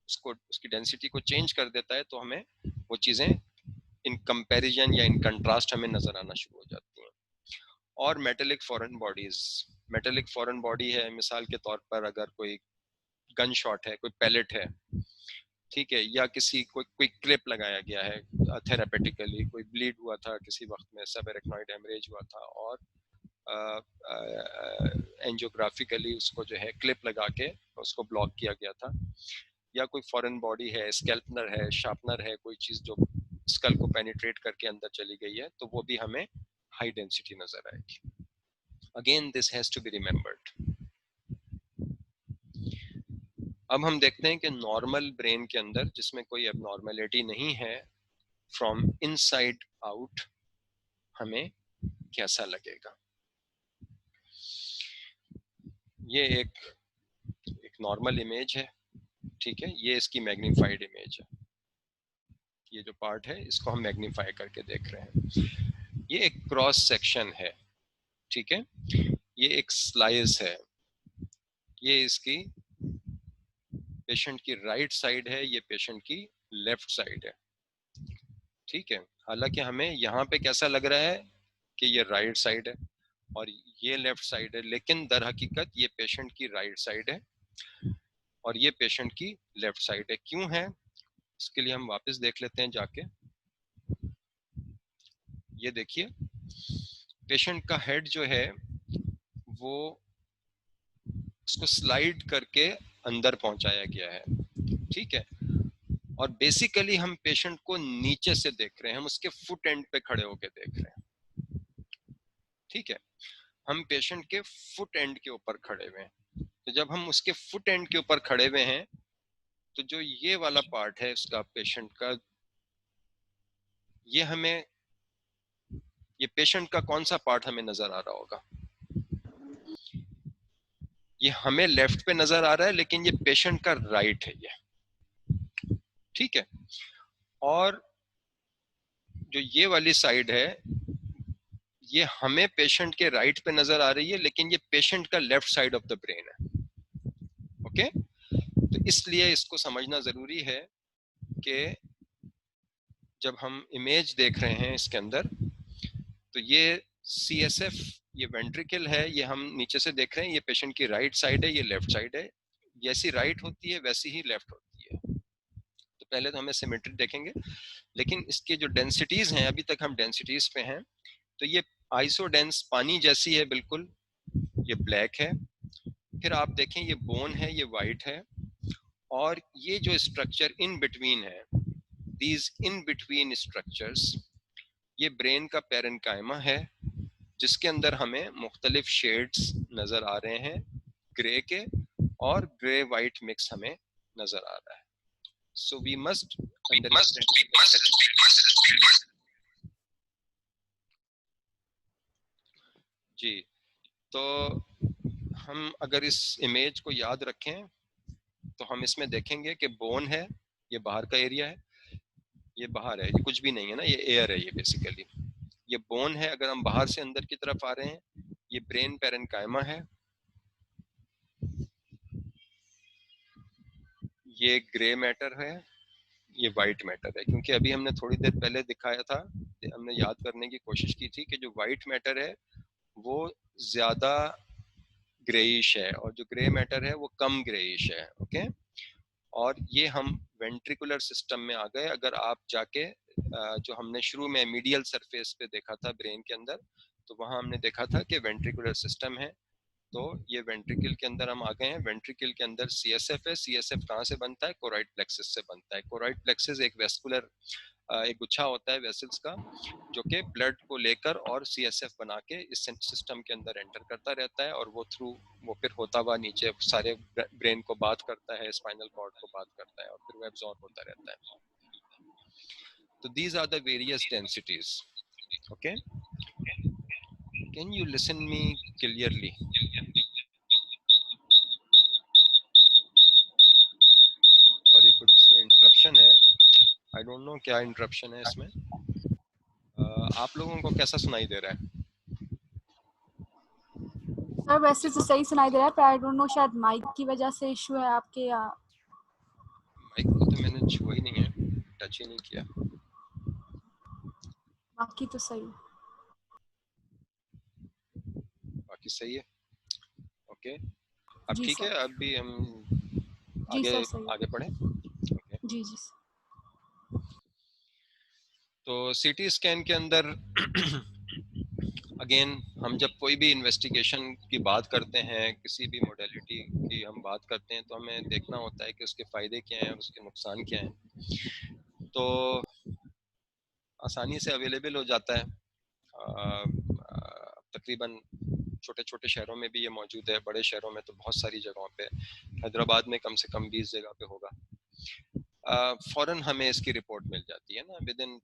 उसको उसकी डेंसिटी को चेंज कर देता है, तो हमें वो चीजें इन कंपैरिजन या इन कंट्रास्ट हमें नजर आना शुरू हो जाती हैं। और metallic foreign bodies, metallic foreign body है, मिसाल के तौर पर अगर कोई गन शॉट है, कोई पैलेट है, ठीक है, या किसी कोई क्लिप लगाया गया है थेरापेटिकली, कोई ब्लीड हुआ था किसी वक्त में, सब एरेक्नॉइड हेमरेज हुआ था, और एंजियोग्राफिकली उसको जो है क्लिप लगा के उसको ब्लॉक किया गया था, या कोई फॉरेन बॉडी है, स्कैल्पनर है, शार्पनर है, कोई चीज जो स्कल को पेनिट्रेट करके अंदर चली गई है, तो वो भी हमें हाई डेंसिटी नजर आएगी। Again this has to be remembered. अब हम देखते हैं कि नॉर्मल ब्रेन के अंदर जिसमें कोई एबनॉर्मेलिटी नहीं है, फ्रॉम इनसाइड आउट हमें कैसा लगेगा। ये एक नॉर्मल इमेज है, ठीक है, ये इसकी मैग्नीफाइड इमेज है। ये जो पार्ट है इसको हम मैग्नीफाई करके देख रहे हैं। ये एक क्रॉस सेक्शन है, ठीक है, ये एक स्लाइस है, ये इसकी पेशेंट की राइट साइड है, ये पेशेंट की लेफ्ट साइड है, ठीक है। हालांकि हमें यहाँ पे कैसा लग रहा है कि ये राइट साइड है और ये लेफ्ट साइड है, लेकिन दर हकीकत ये पेशेंट की राइट साइड है और ये पेशेंट की लेफ्ट साइड है। क्यों है, इसके लिए हम वापस देख लेते हैं जाके। ये देखिए, पेशेंट का हेड जो है वो उसको स्लाइड करके अंदर पहुंचाया गया है, ठीक है, और बेसिकली हम पेशेंट को नीचे से देख रहे हैं, हम उसके फुट एंड पे खड़े होकर देख रहे हैं, ठीक है, हम पेशेंट के फुट एंड के ऊपर खड़े हुए हैं। तो जब हम उसके फुट एंड के ऊपर खड़े हुए हैं तो जो ये वाला पार्ट है उसका पेशेंट का, ये हमें, ये पेशेंट का कौन सा पार्ट हमें नजर आ रहा होगा? ये हमें लेफ्ट पे नजर आ रहा है, लेकिन ये पेशेंट का राइट है ये, ठीक है। और जो ये वाली साइड है ये हमें पेशेंट के राइट पे नजर आ रही है, लेकिन ये पेशेंट का left side of the brain है, ओके। तो इसलिए इसको समझना जरूरी है कि जब हम इमेज देख रहे हैं इसके अंदर, तो ये CSF, ये वेंट्रिकल है, ये हम नीचे से देख रहे हैं, ये पेशेंट की राइट साइड है, ये लेफ्ट साइड है, जैसी राइट होती है वैसी ही लेफ्ट होती है। तो तो पहले तो हमें सिमेट्री देखेंगे, लेकिन इसके जो डेंसिटीज हैं, अभी तक हम डेंसिटीज पे हैं, तो ये आइसोडेंस पानी जैसी है बिल्कुल, ये ब्लैक है। फिर आप देखें ये बोन है, ये वाइट है, और ये जो स्ट्रक्चर इन बिटवीन है, दीज इन बिटवीन स्ट्रक्चर्स, ये ब्रेन का पेरेन्काइमा है, जिसके अंदर हमें मुख्तलिफ शेड्स नजर आ रहे हैं ग्रे के, और ग्रे वाइट मिक्स हमें नजर आ रहा है। सो वी मस्ट जी, तो हम अगर इस इमेज को याद रखें तो हम इसमें देखेंगे कि बोन है, ये बाहर का एरिया है, ये बाहर है, ये कुछ भी नहीं है ना, ये एयर है, ये बेसिकली ये बोन है। अगर हम बाहर से अंदर की तरफ आ रहे हैं, ये ब्रेन पेरेन्काइमा है, ये ग्रे मैटर है, ये वाइट मैटर है। क्योंकि अभी हमने थोड़ी देर पहले दिखाया था, हमने याद करने की कोशिश की थी कि जो वाइट मैटर है वो ज्यादा ग्रेइश है, और जो ग्रे मैटर है वो कम ग्रेइश है। ओके, और ये हम वेंट्रिकुलर सिस्टम में आ गए। अगर आप जाके जो हमने शुरू में मीडियल सरफेस पे देखा था ब्रेन के अंदर, तो वहां हमने देखा था कि वेंट्रिकुलर सिस्टम है। तो ये वेंट्रिकल के अंदर हम आ गए हैं। वेंट्रिकल के अंदर सीएसएफ है। सीएसएफ कहाँ से बनता है? कोराइड प्लेक्सिस से बनता है। कोराइड प्लेक्सिस एक वेस्कुलर एक गुच्छा होता है वेसल्स का, जो कि ब्लड को लेकर और सीएसएफ बना के इस सिस्टम के अंदर एंटर करता रहता है, और वो फिर होता हुआ नीचे सारे ब्रेन को बात करता है, स्पाइनल कॉर्ड को बात करता है, और फिर वो एब्जॉर्ब होता रहता है। तो these are the various densities. Okay, can you listen me clearly? Sorry, कुछ इंटरप्शन है, आई डोंट नो क्या इंटरप्शन है इसमें। आप लोगों को कैसा सुनाई दे रहा है? सर वैसे तो सही सुनाई दे रहा है, पर आई डोंट नो शायद माइक की वजह से इशू है आपके, या माइक को तो मैंने छुआ ही नहीं है, टच ही नहीं किया। बाकी तो सही। बाकी सही है। ओके, अब जी ठीक है, सर। अब भी हम जी आगे सर सही। आगे बढ़े। ओके, जी जी तो सीटी स्कैन के अंदर अगेन हम जब कोई भी इन्वेस्टिगेशन की बात करते हैं, किसी भी मोडेलिटी की हम बात करते हैं, तो हमें देखना होता है कि उसके फायदे क्या हैं और उसके नुकसान क्या हैं। तो आसानी से अवेलेबल हो जाता है, तकरीबन छोटे छोटे शहरों में भी ये मौजूद है, बड़े शहरों में तो बहुत सारी जगहों पे, हैदराबाद में कम से कम 20 जगह पे होगा। फौरन हमें इसकी रिपोर्ट मिल जाती है ना, विद इन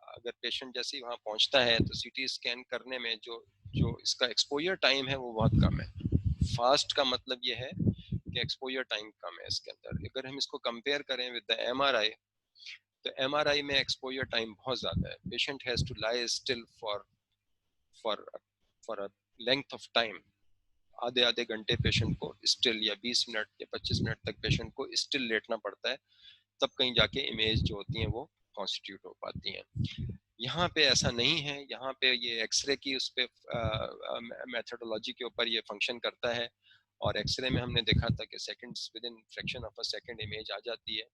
अगर पेशेंट जैसे ही वहाँ पहुँचता है, तो सीटी स्कैन करने में जो जो इसका एक्सपोजर टाइम है वो बहुत कम है। फास्ट का मतलब ये है कि एक्सपोजर टाइम कम है इसके अंदर। अगर हम इसको कंपेयर करें विद द एमआरआई, तो एमआरआई में एक्सपोजर टाइम बहुत ज़्यादा है। Patient has to lie still for for a length of time, आधे आधे घंटे पेशेंट को स्टिल, या 20 मिनट या 25 मिनट तक पेशेंट को स्टिल लेटना पड़ता है, तब कहीं जाके इमेज जो होती हैं वो कॉन्स्टिट्यूट हो पाती हैं। यहाँ पे ऐसा नहीं है। यहाँ पे ये एक्सरे की उस पर मेथडोलॉजी के ऊपर ये फंक्शन करता है, और एक्सरे में हमने देखा था कि seconds, within fraction of a second image आ जाती है।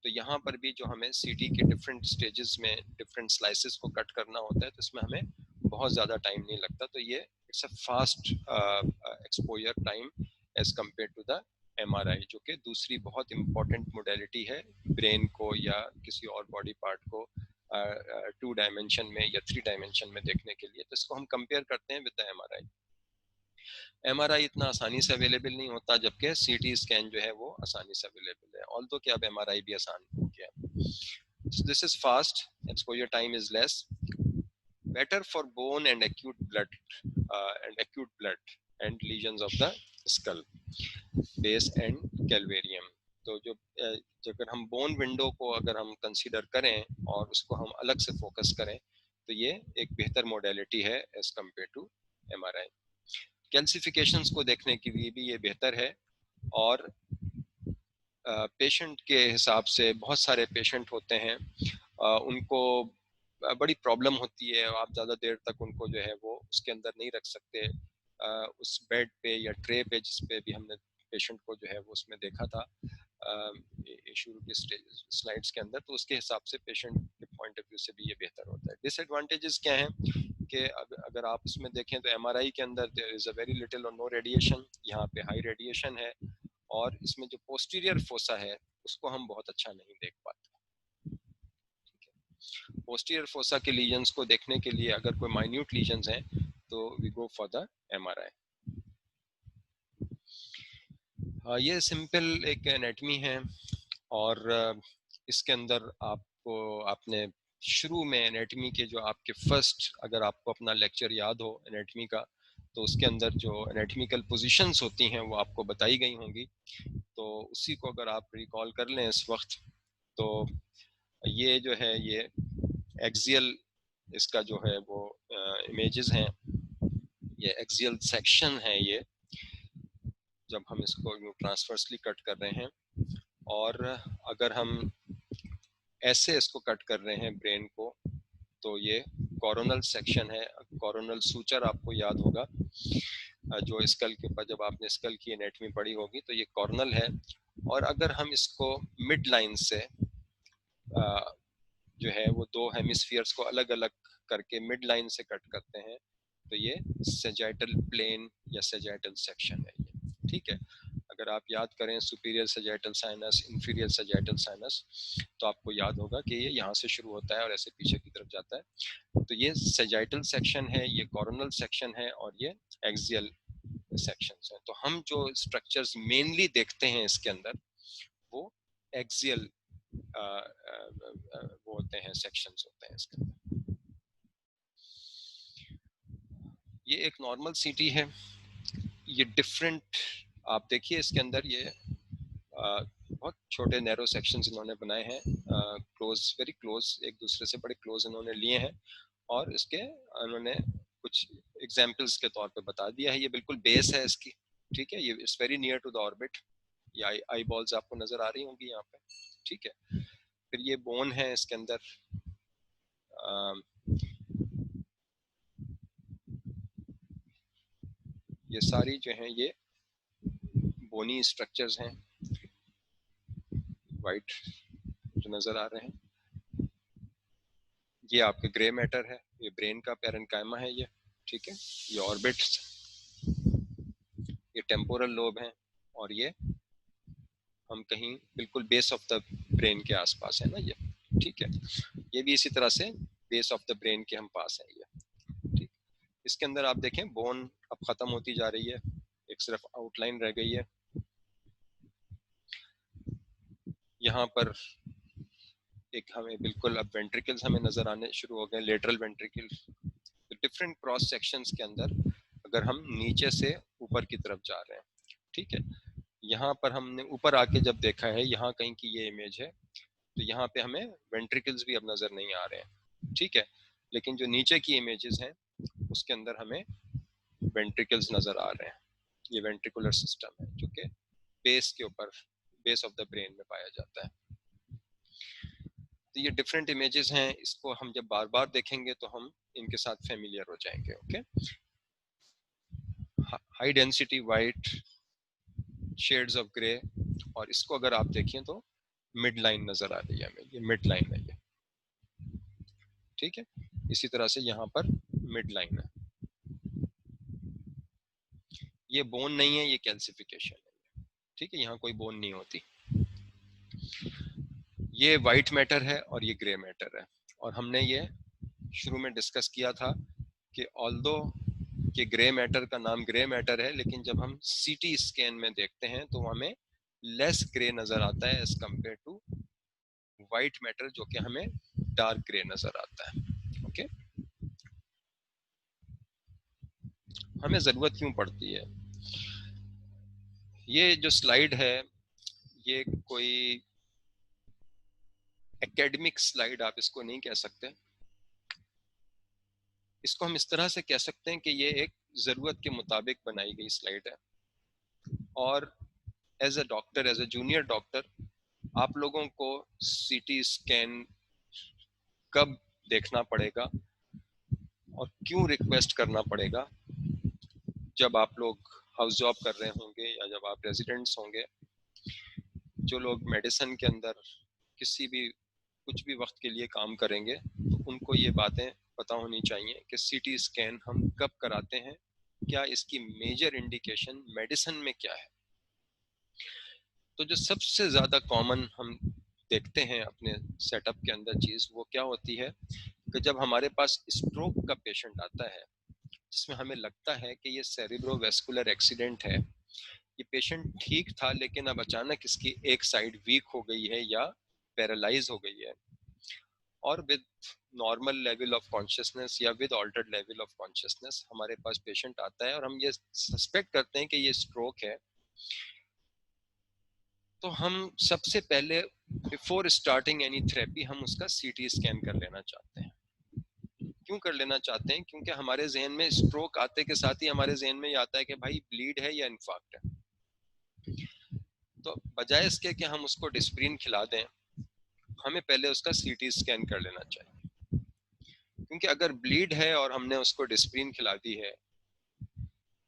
तो यहाँ पर भी जो हमें सीटी के डिफरेंट स्टेजेस में डिफरेंट स्लाइसेस को कट करना होता है, तो इसमें हमें बहुत ज़्यादा टाइम नहीं लगता। तो ये it's a fast exposure time as compared to the MRI, जो कि दूसरी बहुत इंपॉर्टेंट मोडेलिटी है ब्रेन को या किसी और बॉडी पार्ट को 2 डायमेंशन में या 3 डायमेंशन में देखने के लिए। तो इसको हम कंपेयर करते हैं विद द एमआरआई। एमआरआई इतना आसानी से अवेलेबल नहीं होता, जबकि सीटी स्कैन जो है वो आसानी से अवेलेबल है, ऑल्दो कि अब एमआरआई भी आसान हो गया। This is fast, exposure time is less, better for bone and acute blood and lesions of the skull, base and calvarium। तो जो अगर हम बोन विंडो को अगर हम कंसीडर करें और उसको हम अलग से फोकस करें, तो ये एक बेहतर मोडेलिटी है as compared to MRI. Calcifications को देखने के लिए भी ये बेहतर है, और पेशेंट के हिसाब से बहुत सारे पेशेंट होते हैं, उनको बड़ी प्रॉब्लम होती है, आप ज़्यादा देर तक उनको जो है वो उसके अंदर नहीं रख सकते, उस बेड पे या ट्रे पे जिस पे भी हमने पेशेंट को जो है वो उसमें देखा था। शुरू के स्लाइड्स के अंदर, तो उसके हिसाब से पेशेंट के पॉइंट ऑफ व्यू से भी ये बेहतर होता है। डिसएडवांटेजेस क्या हैं कि अगर आप इसमें देखें तो एमआरआई के अंदर there is a very little और नो रेडिएशन, यहाँ पे हाई रेडिएशन है, और इसमें जो पोस्टीरियर फोसा है उसको हम बहुत अच्छा नहीं देख पाते। पोस्टीरियर फोसा के लीजन्स को देखने के लिए अगर कोई माइन्यूट लीजन्स हैं तो we go for the MRI. ये सिंपल एक एनाटमी है, और इसके अंदर आपको आपने शुरू में एनाटमी के जो आपके फर्स्ट, अगर आपको अपना लेक्चर याद हो एनाटमी का, तो उसके अंदर जो एनाटमिकल पोजीशंस होती हैं वो आपको बताई गई होंगी, तो उसी को अगर आप रिकॉल कर लें इस वक्त, तो ये जो है ये एक्सियल इसका जो है वो इमेजेस हैं, ये एक्सियल सेक्शन है ये, जब हम इसको ट्रांसवर्सली कट कर रहे हैं, और अगर हम ऐसे इसको कट कर रहे हैं ब्रेन को, तो ये कोरोनल सेक्शन है। कोरोनल सूचर आपको याद होगा, जो स्कल के ऊपर जब आपने स्कल की एनाटमी पढ़ी होगी, तो ये कॉर्नल है। और अगर हम इसको मिड लाइन से जो है वो दो हेमिस्फीयर्स को अलग अलग करके मिड लाइन से कट करते हैं, तो ये सेजाइटल प्लेन या सेजाइटल सेक्शन है ये, ठीक है। अगर आप याद करें superior sagittal sinus, inferior sagittal sinus, तो आपको याद होगा कि ये यहाँ से शुरू होता है और ऐसे पीछे की तरफ जाता है। तो ये सेजाइटल सेक्शन है, ये कोरोनल सेक्शन है, और ये एक्सियल सेक्शंस हैं। तो हम जो स्ट्रक्चर्स मेनली देखते हैं इसके अंदर वो एक्सियल वो होते हैं, सेक्शंस होते हैं इसके अंदर। ये एक नॉर्मल सीटी है, ये डिफरेंट, आप देखिए इसके अंदर ये बहुत छोटे नैरो सेक्शंस इन्होंने बनाए हैं, क्लोज, वेरी क्लोज, एक दूसरे से बड़े क्लोज इन्होंने लिए हैं, और इसके उन्होंने कुछ एग्जाम्पल्स के तौर पे बता दिया है। ये बिल्कुल बेस है इसकी, ठीक है, ये it's very near to the orbit. ये आई बॉल्स आपको नजर आ रही होंगी यहाँ पे, ठीक है। फिर ये बोन है इसके अंदर, ये सारी जो हैं ये बोनी स्ट्रक्चर्स हैं, वाइट जो नजर आ रहे हैं, ये आपके ग्रे मैटर है, ये ब्रेन का पैरेन्काइमा है ये, ठीक है। ये ऑर्बिट, ये टेम्पोरल लोब है, और ये हम कहीं बिल्कुल बेस ऑफ द ब्रेन के आसपास है ना ये, ठीक है। ये भी इसी तरह से बेस ऑफ द ब्रेन के हम पास है ये, ठीक। इसके अंदर आप देखें बोन अब खत्म होती जा रही है, एक सिर्फ आउटलाइन रह गई है। यहाँ पर एक हमें बिल्कुल अब वेंट्रिकल्स हमें नजर आने शुरू हो गए, lateral ventricle. Different cross sections के अंदर अगर हम नीचे से ऊपर की तरफ जा रहे हैं, ठीक है, यहाँ पर हमने ऊपर आके जब देखा है यहाँ कहीं की ये इमेज है, तो यहाँ पे हमें वेंट्रिकल्स भी अब नजर नहीं आ रहे हैं, ठीक है। लेकिन जो नीचे की इमेजेस हैं उसके अंदर हमें वेंट्रिकल्स नजर आ रहे हैं। ये वेंट्रिकुलर सिस्टम है जो कि बेस के ऊपर, बेस ऑफ द ब्रेन में पाया जाता है। तो ये डिफरेंट इमेजेस हैं, इसको हम जब बार बार देखेंगे तो हम इनके साथ फेमिलियर हो जाएंगे, okay. High density white, shades of grey, और इसको अगर आप देखें तो मिड लाइन नजर आ रही है हमें, ये मिड लाइन है ये, ठीक है। इसी तरह से यहाँ पर मिड लाइन है, ये बोन नहीं है, ये कैल्सिफिकेशन है, ठीक है, यहाँ कोई बोन नहीं होती। ये वाइट मैटर है और ये ग्रे मैटर है, और हमने ये शुरू में डिस्कस किया था कि ऑल्दो कि ग्रे मैटर का नाम ग्रे मैटर है, लेकिन जब हम सीटी स्कैन में देखते हैं तो हमें लेस ग्रे नजर आता है as compare to white matter, जो कि हमें डार्क ग्रे नजर आता है, ओके। हमें जरूरत क्यों पड़ती है? ये जो स्लाइड है ये कोई एकेडमिक स्लाइड आप इसको नहीं कह सकते, इसको हम इस तरह से कह सकते हैं कि ये एक जरूरत के मुताबिक बनाई गई स्लाइड है। और as a doctor, as a junior doctor, आप लोगों को सीटी स्कैन कब देखना पड़ेगा और क्यों रिक्वेस्ट करना पड़ेगा, जब आप लोग हाउस जॉब कर रहे होंगे या जब आप रेजिडेंट्स होंगे, जो लोग मेडिसिन के अंदर किसी भी कुछ भी वक्त के लिए काम करेंगे तो उनको ये बातें पता होनी चाहिए कि सीटी स्कैन हम कब कराते हैं, क्या इसकी मेजर इंडिकेशन मेडिसिन में क्या है। तो जो सबसे ज़्यादा कॉमन हम देखते हैं अपने सेटअप के अंदर चीज़, वो क्या होती है कि जब हमारे पास स्ट्रोक का पेशेंट आता है जिसमें हमें लगता है कि ये सेरिब्रोवैस्कुलर एक्सीडेंट है, ये पेशेंट ठीक था लेकिन अब अचानक इसकी एक साइड वीक हो गई है या पैरालाइज हो गई है, और with normal level of consciousness या with altered level of consciousness हमारे पास पेशेंट आता है और हम ये सस्पेक्ट करते हैं कि ये स्ट्रोक है, तो हम सबसे पहले बिफोर स्टार्टिंग एनी थेरेपी हम उसका सीटी स्कैन कर लेना चाहते हैं। क्यों कर लेना चाहते हैं? क्योंकि हमारे जहन में स्ट्रोक आते के साथ ही हमारे जहन में ये आता है कि भाई ब्लीड है या इन्फाक्ट है। तो बजाय इसके कि हम उसको डिस्प्रिन खिला दें, हमें पहले उसका सीटी स्कैन कर लेना चाहिए, क्योंकि अगर ब्लीड है और हमने उसको डिस्प्रिन खिला दी है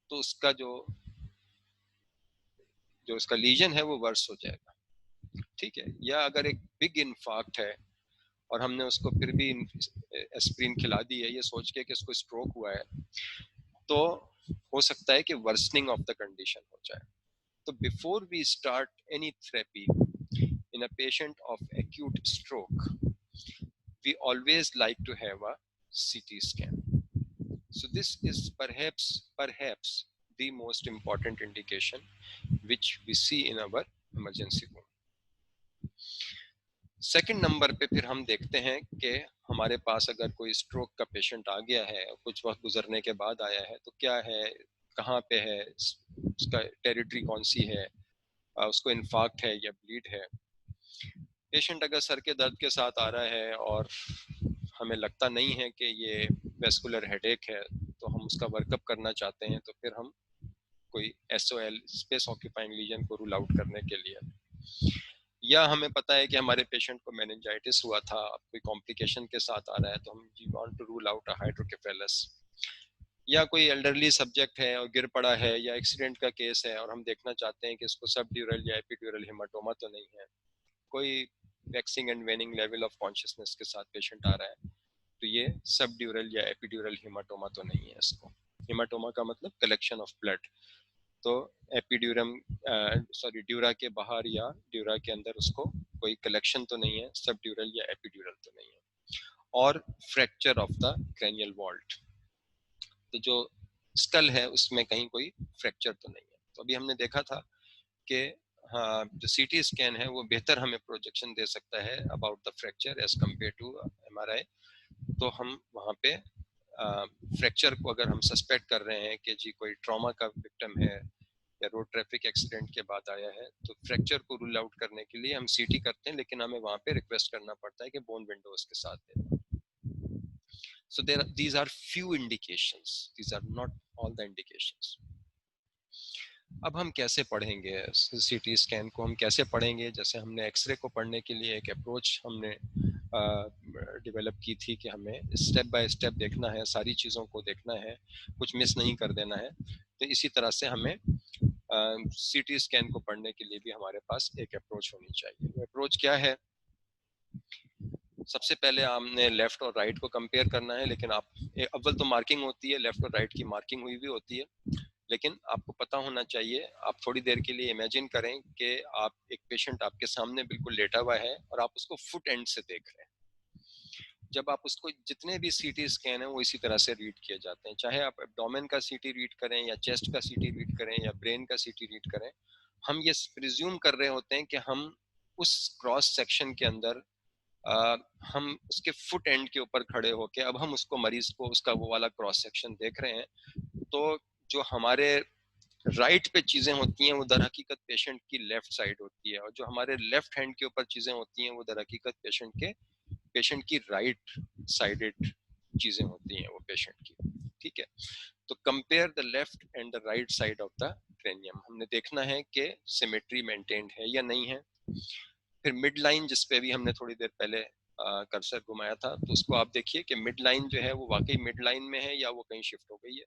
तो उसका जो उसका लीजन है वो वर्स हो जाएगा, ठीक है। या अगर एक बिग इन्फाक्ट है और हमने उसको फिर भी एस्प्रिन खिला दी है ये सोच के कि इसको स्ट्रोक हुआ है, तो हो सकता है कि वर्सनिंग ऑफ द कंडीशन हो जाए। तो before we start any therapy in a patient of acute stroke, we always like to have a CT scan. So this is perhaps the most important indication which we see in our emergency room. Second number पे फिर हम देखते हैं कि हमारे पास अगर कोई stroke का पेशेंट आ गया है, कुछ वक्त गुजरने के बाद आया है, तो क्या है, कहाँ पे है, उसका टेरिटरी कौन सी है, उसको इन्फाक्ट है या ब्लीड है। पेशेंट अगर सर के दर्द के साथ आ रहा है और हमें लगता नहीं है कि ये वेस्कुलर हेडेक है, तो हम उसका वर्कअप करना चाहते हैं, तो फिर हम कोई SOL स्पेस ऑक्यूपाइंग लीजन को रूल आउट करने के लिए, या हमें पता है कि हमारे पेशेंट को मेनिंजाइटिस हुआ था, कोई कॉम्प्लिकेशन के साथ आ रहा है, तो हम we want to rule out a hydrocephalus. या कोई एल्डरली सब्जेक्ट है और गिर पड़ा है या एक्सीडेंट का केस है और हम देखना चाहते हैं कि इसको सबड्यूरल या एपिड्यूरल हेमाटोमा तो नहीं है, कोई waxing and वेनिंग level of consciousness के साथ पेशेंट आ रहा है, तो ये सबड्यूरल या एपिड्यूरल हेमाटोमा तो नहीं है। इसको हेमाटोमा का मतलब कलेक्शन ऑफ ब्लड, तो एपिड्यूरम ड्यूरा के बाहर या ड्यूरा के अंदर उसको कोई कलेक्शन तो नहीं है, सबड्यूरल या एपिड्यूरल तो नहीं है। और fracture of the cranial vault, तो जो स्कल है उसमें कहीं कोई फ्रैक्चर तो नहीं है। तो अभी हमने देखा था कि हाँ, जो सीटी स्कैन है वो बेहतर हमें प्रोजेक्शन दे सकता है about the fracture as compared to MRI। तो हम वहाँ पे फ्रैक्चर को अगर हम सस्पेक्ट कर रहे हैं कि जी कोई ट्रॉमा का विक्टिम है या रोड ट्रैफिक एक्सीडेंट के बाद आया है, तो फ्रैक्चर को रूल आउट करने के लिए हम सीटी करते हैं, लेकिन हमें वहाँ पे रिक्वेस्ट करना पड़ता है कि बोन विंडोज के साथ देना। So these are few indications. These are not all the indications. अब हम कैसे पढ़ेंगे सीटी स्कैन को, हम कैसे पढ़ेंगे? जैसे हमने एक्सरे को पढ़ने के लिए एक अप्रोच हमने डेवलप की थी कि हमें स्टेप बाय स्टेप देखना है, सारी चीज़ों को देखना है, कुछ मिस नहीं कर देना है। तो इसी तरह से हमें सीटी स्कैन को पढ़ने के लिए भी हमारे पास एक अप्रोच होनी चाहिए। वो अप्रोच क्या है? सबसे पहले हमने लेफ्ट और राइट को कंपेयर करना है, लेकिन आप अव्वल तो मार्किंग होती है, लेफ्ट और राइट की मार्किंग हुई भी होती है, लेकिन आपको पता होना चाहिए। आप थोड़ी देर के लिए इमेजिन करें कि आप एक पेशेंट आपके सामने बिल्कुल लेटा हुआ है और आप उसको फुट एंड से देख रहे हैं। जब आप उसको, जितने भी सीटी स्कैन है वो इसी तरह से रीड किए जाते हैं, चाहे आप एब्डोमेन का सीटी रीड करें या चेस्ट का सीटी रीड करें या ब्रेन का सीटी रीड करें, हम ये प्रिज्यूम कर रहे होते हैं कि हम उस क्रॉस सेक्शन के अंदर हम उसके फुट एंड के ऊपर खड़े होके अब हम उसको, मरीज को, उसका वो वाला क्रॉस सेक्शन देख रहे हैं। तो जो हमारे राइट पे चीजें होती हैं वो दर हकीकत पेशेंट की लेफ्ट साइड होती है, और जो हमारे लेफ्ट हैंड के ऊपर चीजें होती हैं वो दर हकीकत पेशेंट की राइट साइडेड चीजें होती हैं वो पेशेंट की, ठीक है। तो compare the left and the right side of the cranium, हमने देखना है कि सिमेट्री मेंटेन्ड है या नहीं है। फिर मिड लाइन, जिसपे भी हमने थोड़ी देर पहले कर्सर घुमाया था, तो उसको आप देखिए कि मिड लाइन जो है वो वाकई मिड लाइन में है या वो कहीं शिफ्ट हो गई है।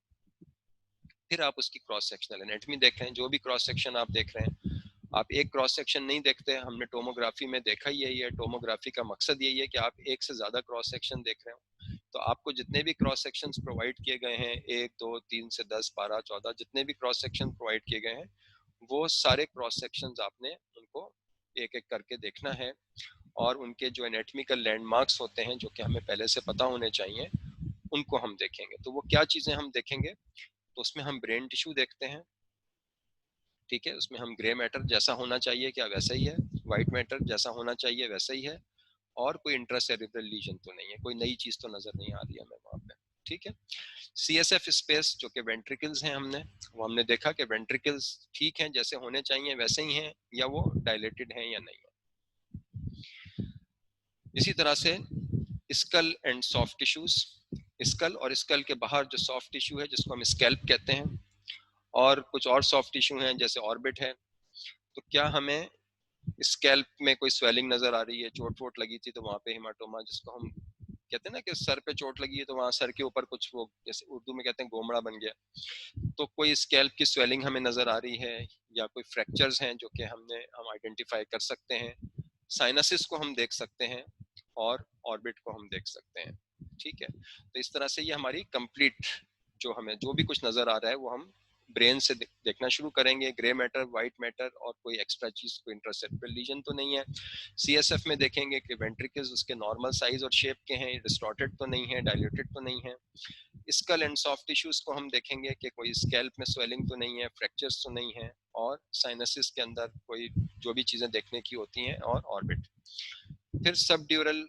फिर आप उसकी क्रॉस सेक्शनल एनाटॉमी देख रहे हैं, जो भी क्रॉस सेक्शन आप देख रहे हैं आप एक क्रॉस सेक्शन नहीं देखते, हमने टोमोग्राफी में देखा ही है, टोमोग्राफी का मकसद यही है कि आप एक से ज्यादा क्रॉस सेक्शन देख रहे हो। तो आपको जितने भी क्रॉस सेक्शंस प्रोवाइड किए गए हैं, 1 2 3 से 10 12 14 जितने भी क्रॉस सेक्शन प्रोवाइड किए गए हैं, वो सारे क्रॉस सेक्शंस आपने उनको एक एक करके देखना है। और उनके जो एनाटॉमिकल लैंडमार्क्स होते हैं, जो कि हमें पहले से पता होने चाहिए, उनको हम देखेंगे। तो वो क्या चीजें हम देखेंगे, तो उसमें हम ब्रेन टिश्यू देखते हैं, ठीक है। उसमें हम ग्रे मैटर जैसा होना चाहिए क्या वैसा ही है, व्हाइट मैटर जैसा होना चाहिए वैसा ही है, और कोई इंट्रासेरेब्रल लीजन तो नहीं है, कोई नई चीज तो नजर नहीं आ रही है हमें वहां पे, ठीक है। CSF स्पेस जो कि वेंट्रिकल्स हैं, हमने देखा कि वेंट्रिकल्स ठीक हैं, जैसे होने चाहिए वैसे ही हैं, या वो डायलेटेड हैं या नहीं है। इसी तरह से skull and soft tissues, skull और स्कल के बाहर जो सॉफ्ट टिश्यू है जिसको हम स्कैल्प कहते हैं, और कुछ और सॉफ्ट टिश्यू हैं जैसे ऑर्बिट है। तो क्या हमें स्कैल्प में कोई स्वेलिंग नजर आ रही है, चोट वोट लगी थी तो वहां पे हेमाटोमा, जिसको हम कहते हैं ना कि सर पे चोट लगी है तो वहां सर के ऊपर कुछ वो जैसे उर्दू में कहते हैं गोमड़ा बन गया, तो कोई स्कैल्प की स्वेलिंग हमें नजर आ रही है, या कोई फ्रैक्चर्स हैं जो कि हम आइडेंटिफाई कर सकते हैं। साइनसिस को हम देख सकते हैं, और ऑर्बिट को हम देख सकते हैं, ठीक है। तो इस तरह से ये हमारी कंप्लीट, जो हमें जो भी कुछ नजर आ रहा है वो हम ब्रेन से देखना शुरू करेंगे। ग्रे मैटर, व्हाइट मैटर, और कोई एक्स्ट्रा चीज, कोई इंट्रासेरेब्रल लीजन तो नहीं है। CSF में देखेंगे कि वेंट्रिकल्स उसके नॉर्मल साइज और शेप के हैं, डिस्टॉर्टेड तो नहीं है, डायलेटेड तो नहीं है। स्कल एंड सॉफ्ट टिश्यूज को हम देखेंगे कि कोई स्कैल्प में स्वेलिंग तो नहीं है, फ्रैक्चर्स तो नहीं है, और साइनसिस के अंदर कोई जो भी चीजें देखने की होती हैं, और ऑर्बिट। फिर सब ड्यूरल,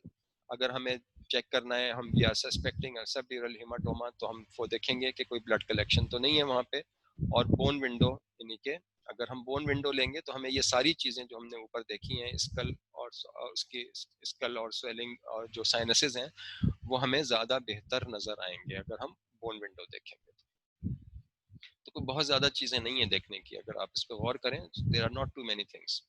अगर हमें चेक करना है, हम या सस्पेक्टिंग सब ड्यूरल हेमाटोमा, तो हम वो देखेंगे कि कोई ब्लड कलेक्शन तो नहीं है वहां पे। और बोन विंडो, यानी कि अगर हम बोन विंडो लेंगे तो हमें ये सारी चीजें जो हमने ऊपर देखी हैं, स्कल और उसकी स्कल और स्वेलिंग और जो साइनसेस हैं, वो हमें ज्यादा बेहतर नजर आएंगे अगर हम बोन विंडो देखेंगे। तो कोई बहुत ज्यादा चीजें नहीं है देखने की, अगर आप इस पर गौर करें, there are not too many things.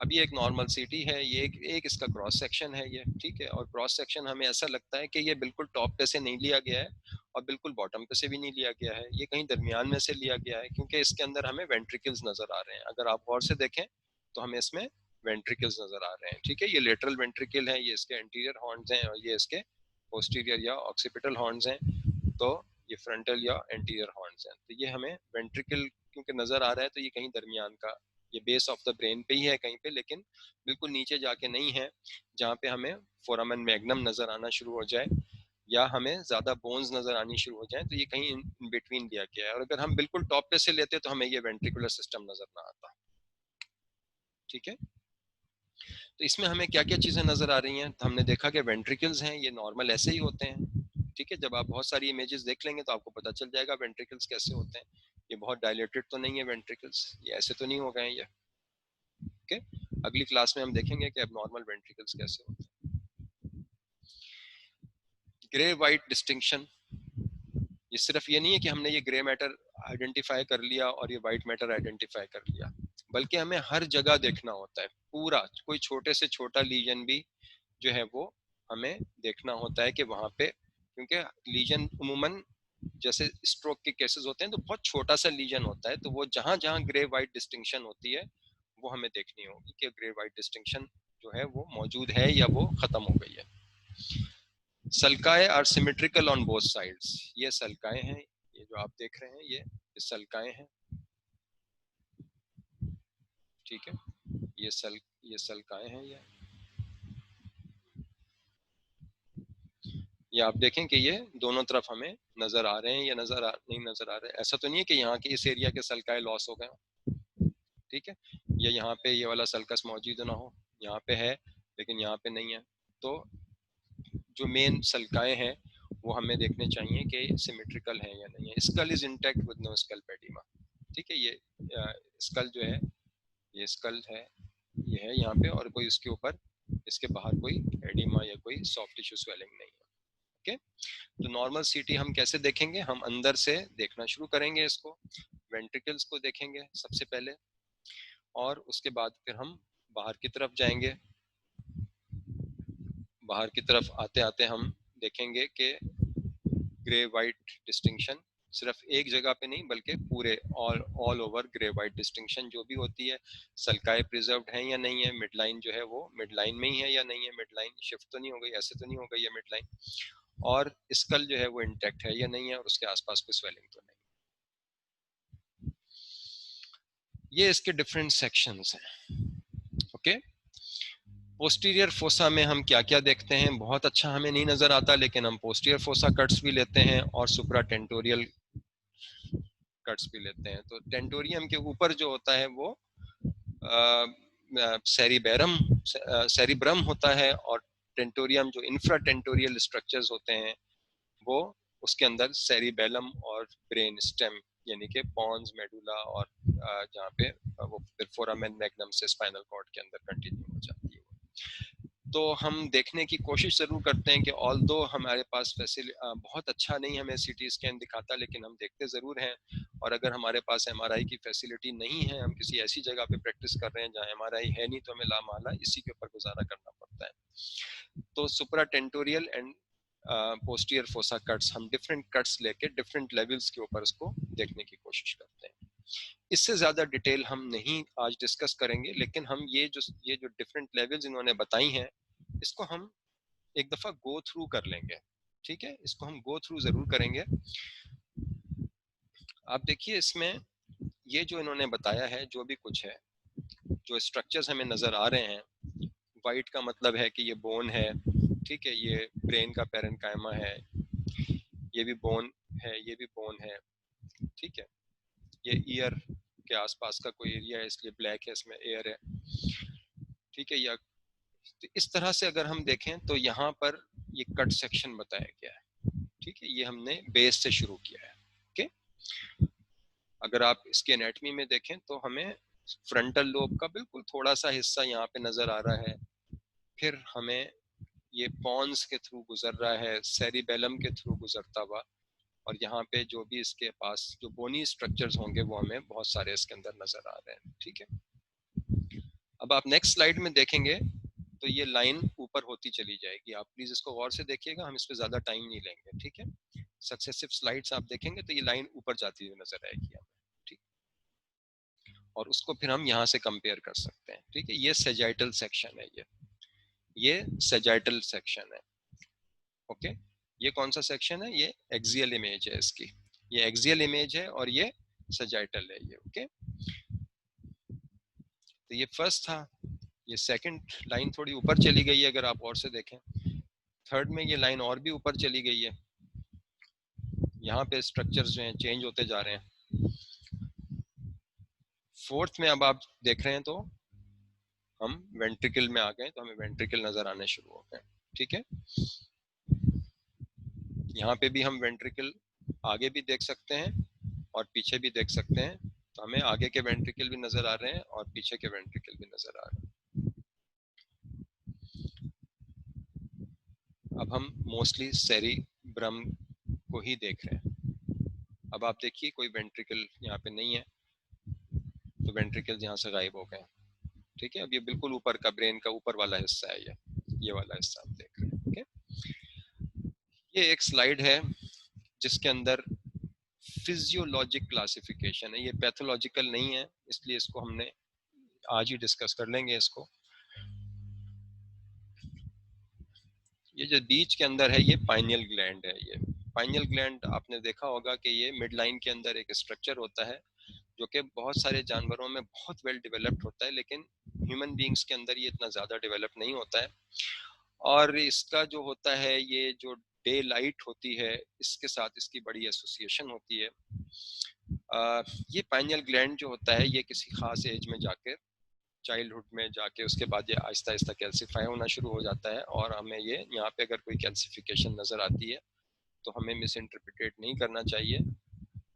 अब ये एक नॉर्मल सिटी है, ये एक इसका क्रॉस सेक्शन है ये, ठीक है। और क्रॉस सेक्शन हमें ऐसा लगता है कि ये बिल्कुल टॉप पे से नहीं लिया गया है, और बिल्कुल बॉटम पे से भी नहीं लिया गया है, ये कहीं दरमियान में से लिया गया है, क्योंकि इसके अंदर हमें वेंट्रिकल्स नजर आ रहे हैं। अगर आप गौर से देखें तो हमें इसमें वेंट्रिकल्स नजर आ रहे हैं, ठीक है। ये लेटरल वेंट्रिकल है, ये इसके एंटीरियर हॉर्न्स हैं, और ये इसके पोस्टीरियर या ऑक्सीपिटल हॉर्न्स हैं। तो ये फ्रंटल या एंटीरियर हॉर्न्स हैं। तो ये हमें वेंट्रिकल क्योंकि नजर आ रहा है, तो ये कहीं दरमियान का, ये बेस ऑफ द ब्रेन पे ही है कहीं पे, लेकिन बिल्कुल नीचे जाके नहीं है, जहाँ पे हमें फोरामन मैग्नम नजर आना शुरू हो जाए, या हमें ज्यादा बोन्स नजर आनी शुरू हो जाए, तो ये कहीं इन बिटवीन लिया गया है। और अगर हम बिल्कुल टॉप पे से लेते तो हमें ये वेंट्रिकुलर सिस्टम नजर ना आता, ठीक है। तो इसमें हमें क्या क्या चीजें नजर आ रही हैं, तो हमने देखा कि वेंट्रिकल्स हैं, ये नॉर्मल ऐसे ही होते हैं, ठीक है। जब आप बहुत सारी इमेजेस देख लेंगे तो आपको पता चल जाएगा वेंट्रिकल्स कैसे होते हैं। ये बहुत डायलेटेड तो नहीं है वेंट्रिकल्स, ये ऐसे तो नहीं हो गए हैं ये, ओके। अगली क्लास में हम देखेंगे कि अब नॉर्मल वेंट्रिकल्स कैसे होते हैं। ग्रे वाइट डिस्टिंक्शन, ये सिर्फ ये नहीं है कि हमने ये ग्रे मैटर आइडेंटिफाई कर लिया और ये व्हाइट मैटर आइडेंटिफाई कर लिया, बल्कि हमें हर जगह देखना होता है, पूरा कोई छोटे से छोटा लीजन भी जो है वो हमें देखना होता है कि वहां पे, क्योंकि लीजन उमूमन जैसे स्ट्रोक के केसेस होते हैं तो बहुत छोटा सा लीजन होता है, तो वो जहां जहां ग्रे वाइट डिस्टिंक्शन होती है वो हमें देखनी होगी कि ग्रे वाइट डिस्टिंक्शन जो है वो मौजूद है या वो खत्म हो गई है। Sulci are symmetrical on both sides, ये सल्काए हैं, ये जो आप देख रहे हैं ये सल्काए हैं, ठीक है। ये सल्काए हैं, ये आप देखें कि ये दोनों तरफ हमें नजर आ रहे हैं, या नहीं नजर आ रहे हैं। ऐसा तो नहीं है कि यहाँ के इस एरिया के सल्काए लॉस हो गए, ठीक है, या यहाँ पे ये वाला सल्कस मौजूद ना हो, यहाँ पे है लेकिन यहाँ पे नहीं है। तो जो मेन सल्काए हैं वो हमें देखने चाहिए कि सिमेट्रिकल है या नहीं है। Skull is intact with no skull oedema, ठीक है। ये स्कल जो है, ये स्कल है, ये है यहाँ पे, और कोई उसके ऊपर इसके बाहर कोई एडिमा या कोई सॉफ्ट टिश्यू स्वेलिंग नहीं है, ओके। तो नॉर्मल सीटी हम कैसे देखेंगे, हम अंदर से देखना शुरू करेंगे इसको, वेंट्रिकल्स को देखेंगे सबसे पहले, और उसके बाद फिर हम बाहर की तरफ जाएंगे। बाहर की तरफ आते आते हम देखेंगे कि ग्रे वाइट डिस्टिंक्शन सिर्फ एक जगह पे नहीं बल्कि पूरे all over grey white distinction जो भी होती है, सल्काई प्रिजर्व्ड है या नहीं है, मिड लाइन जो है वो मिड लाइन में ही है या नहीं है, मिड लाइन शिफ्ट तो नहीं हो गई, ऐसे तो नहीं हो गई है मिड लाइन, और स्कल जो है वो इंटैक्ट है या नहीं है, और उसके आसपास कोई स्वेलिंग तो नहीं। ये इसके डिफरेंट सेक्शंस हैं। ओके, पोस्टीरियर फोसा में हम क्या क्या देखते हैं, बहुत अच्छा हमें नहीं नजर आता, लेकिन हम पोस्टीरियर फोसा कट्स भी लेते हैं और सुप्रा टेंटोरियल कट्स भी लेते हैं। तो टेंटोरियम के ऊपर जो होता है वो सेरिबेरम सेरिब्रम होता है, और टेंटोरियम जो इंफ्रा टेंटोरियल स्ट्रक्चर्स होते हैं वो उसके अंदर सेरिबेलम और ब्रेन स्टेम यानी कि पॉन्स मेडुला और जहाँ पे वो फिर फोरामेन मैग्नम से स्पाइनल कॉर्ड के अंदर कंटिन्यू हो जाती है। तो हम देखने की कोशिश जरूर करते हैं कि ऑल्दो हमारे पास बहुत अच्छा नहीं हमें सीटी स्कैन दिखाता, लेकिन हम देखते जरूर हैं। और अगर हमारे पास एमआरआई की फैसिलिटी नहीं है, हम किसी ऐसी जगह पे प्रैक्टिस कर रहे हैं जहाँ एमआरआई है नहीं, तो हमें लामाला इसी के ऊपर गुजारा करना पड़ता है। तो supratentorial and posterior fossa cuts, हम डिफरेंट कट्स लेके डिफरेंट लेवल्स के ऊपर उसको देखने की कोशिश करते हैं। इससे ज्यादा डिटेल हम नहीं आज डिस्कस करेंगे, लेकिन हम ये जो डिफरेंट लेवल्स इन्होंने बताई हैं इसको हम एक दफा गो थ्रू कर लेंगे। ठीक है, इसको हम गो थ्रू जरूर करेंगे। आप देखिए इसमें ये जो इन्होंने बताया है, जो भी कुछ है, जो स्ट्रक्चर्स हमें नजर आ रहे हैं, वाइट का मतलब है कि ये बोन है, ठीक है, ये ब्रेन का पेरेन्काइमा है, ये भी बोन है, ये भी बोन है, ठीक है, ये ईयर के आसपास का कोई एरिया है इसलिए ब्लैक है, इसमें एयर है, ठीक है। या तो इस तरह से अगर हम देखें तो यहाँ पर ये कट सेक्शन बताया गया है, ठीक है, ये हमने बेस से शुरू किया है। ओके, अगर आप इसके एनाटॉमी में देखें तो हमें फ्रंटल लोब का बिल्कुल थोड़ा सा हिस्सा यहाँ पे नजर आ रहा है, फिर हमें ये पॉन्स के थ्रू गुजर रहा है, सेरिबेलम के थ्रू गुजरता हुआ, और यहाँ पे जो भी इसके पास जो बोनी स्ट्रक्चर्स होंगे वो हमें बहुत सारे इसके अंदर नजर आ रहे हैं। ठीक है, अब आप नेक्स्ट स्लाइड में देखेंगे तो ये लाइन ऊपर होती चली जाएगी। आप प्लीज इसको गौर से देखिएगा, हम इस पे ज्यादा टाइम नहीं लेंगे। ठीक है, सक्सेसिव स्लाइड्स आप देखेंगे तो ये लाइन ऊपर जाती हुई नजर आएगी हमें। ठीक, और उसको फिर हम यहाँ से कंपेयर कर सकते हैं। ठीक है, ये सेजाइटल सेक्शन है, ये सेजाइटल सेक्शन है। ओके, ये कौन सा सेक्शन है, ये एक्सियल इमेज है इसकी, ये एक्सियल इमेज है और ये सेजाइटल है ये। ओके, तो ये फर्स्ट था, ये सेकंड लाइन थोड़ी ऊपर चली गई है अगर आप और से देखें, थर्ड में ये लाइन और भी ऊपर चली गई है, यहाँ पे स्ट्रक्चर्स जो हैं चेंज होते जा रहे हैं। फोर्थ में अब आप देख रहे हैं तो हम वेंट्रिकल में आ गए, तो हमें वेंट्रिकल नजर आने शुरू हो गए। ठीक है, यहाँ पे भी हम वेंट्रिकल आगे भी देख सकते हैं और पीछे भी देख सकते हैं, तो हमें आगे के वेंट्रिकल भी नजर आ रहे हैं और पीछे के वेंट्रिकल भी नजर आ रहे हैं। अब हम मोस्टली सेरिब्रम को ही देख रहे हैं। अब आप देखिए कोई वेंट्रिकल यहाँ पे नहीं है, तो वेंट्रिकल यहाँ से गायब हो गए। ठीक है, अब ये बिल्कुल ऊपर का ब्रेन का ऊपर वाला हिस्सा है, ये वाला हिस्सा आप देख रहे हैं। ओके, ये एक स्लाइड है जिसके अंदर फिजियोलॉजिक क्लासिफिकेशन है, ये पैथोलॉजिकल नहीं है इसलिए इसको हमने आज ही डिस्कस कर लेंगे इसको। ये जो बीच के अंदर है ये पाइनियल ग्लैंड है। ये पाइनियल ग्लैंड आपने देखा होगा कि ये मिड लाइन के अंदर एक स्ट्रक्चर होता है जो कि बहुत सारे जानवरों में बहुत वेल डेवलप्ड होता है, लेकिन ह्यूमन बींग्स के अंदर ये इतना ज़्यादा डेवलप नहीं होता है। और इसका जो होता है, ये जो डे लाइट होती है इसके साथ इसकी बड़ी एसोसिएशन होती है। ये पाइनियल ग्लैंड जो होता है ये किसी खास एज में जाकर, चाइल्डहुड में जाके उसके बाद ये आहिस्ता आहिस्ता कैल्सीफाई होना शुरू हो जाता है, और हमें ये यहाँ पे अगर कोई कैल्सिफिकेशन नज़र आती है तो हमें मिस इंटरप्रिटेट नहीं करना चाहिए।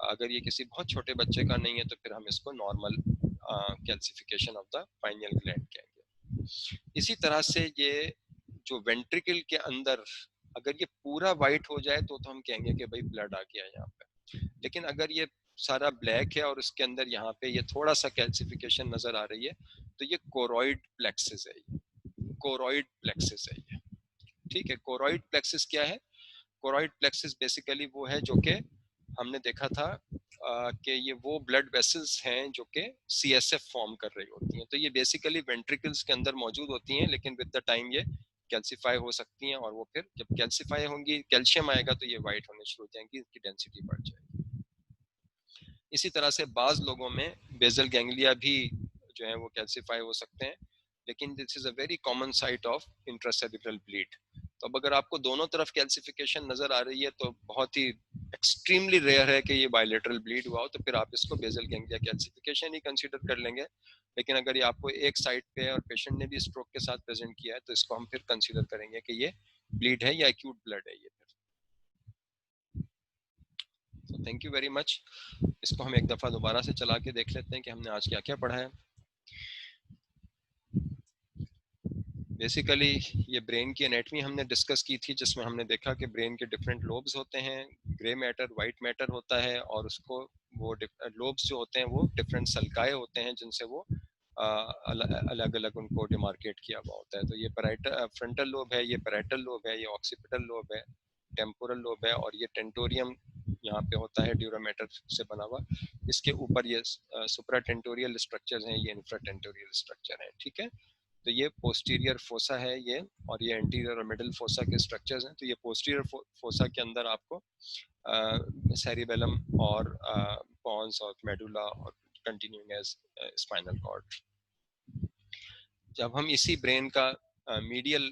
अगर ये किसी बहुत छोटे बच्चे का नहीं है तो फिर हम इसको normal calcification of the pineal gland कहेंगे। इसी तरह से ये जो वेंट्रिकल के अंदर अगर ये पूरा वाइट हो जाए तो हम कहेंगे कि भाई ब्लड आ गया यहाँ पे, लेकिन अगर ये सारा ब्लैक है और उसके अंदर यहाँ पे ये थोड़ा सा कैल्सिफिकेशन नजर आ रही है तो ये कोरॉइड प्लेक्सिस है, ये कोरॉइड प्लेक्सिस है ये। ठीक है, कोरॉइड प्लेक्सिस क्या है? कोरॉइड प्लेक्सिस बेसिकली वो है जो कि हमने देखा था कि ये वो ब्लड वेसल्स हैं जो कि CSF फॉर्म कर रही होती हैं। तो ये बेसिकली वेंट्रिकल्स के अंदर मौजूद होती हैं, लेकिन विद द टाइम ये कैल्सिफाई हो सकती हैं, और वो फिर जब कैल्सिफाई होंगी, कैल्शियम आएगा तो ये वाइट होने शुरू हो जाएंगी, इनकी डेंसिटी बढ़ जाएगी। इसी तरह से बाज लोगों में बेजल गैंग्लिया भी जो है वो कैल्सिफाई हो सकते हैं, लेकिन this is a very common site of intracellular bleed. तो अब अगर आपको दोनों तरफ कैल्सिफिकेशन नजर आ रही है तो बहुत ही एक्सट्रीमली रेयर है कि ये बायलेटरल ब्लीड हुआ हो, तो फिर आप इसको बेजल गैंग्लिया कैल्सिफिकेशन ही कंसीडर कर लेंगे। लेकिन अगर ये आपको एक साइड पे है और पेशेंट ने भी स्ट्रोक के साथ प्रेजेंट किया है, तो इसको हम फिर कंसीडर करेंगे कि ये ब्लीड है या एक्यूट ब्लड है ये। तो थैंक यू वेरी मच। इसको हम एक दफा दोबारा से चला के देख लेते हैं कि हमने आज क्या क्या पढ़ा है। बेसिकली ये ब्रेन की एनेटमी हमने डिस्कस की थी, जिसमें हमने देखा कि ब्रेन के डिफरेंट लोब्स होते हैं, ग्रे मैटर, वाइट मैटर होता है, और उसको वो लोब्स जो होते हैं वो डिफरेंट सल्काए होते हैं जिनसे वो अलग अलग उनको डिमार्केट किया हुआ होता है। तो ये फ्रंटल लोब है, ये पैराइटल लोब है, ये ऑक्सीपिटल लोब है, टेम्पोरल लोब है, और ये टेंटोरियम यहाँ पे होता है ड्यूरा मैटर से बना हुआ। इसके ऊपर ये सुप्रा टेंटोरियल स्ट्रक्चर हैं, ये इंफ्रा टेंटोरियल स्ट्रक्चर है। ठीक है, तो ये पोस्टीरियर फोसा है ये, और ये एंटीरियर और मिडिल फोसा के स्ट्रक्चर्स हैं। तो ये पोस्टीरियर फोसा के अंदर आपको सेरिबेलम और पॉन्स और मेडुला और कंटिन्यूइंग एज स्पाइनल कॉर्ड। जब हम इसी ब्रेन का मीडियल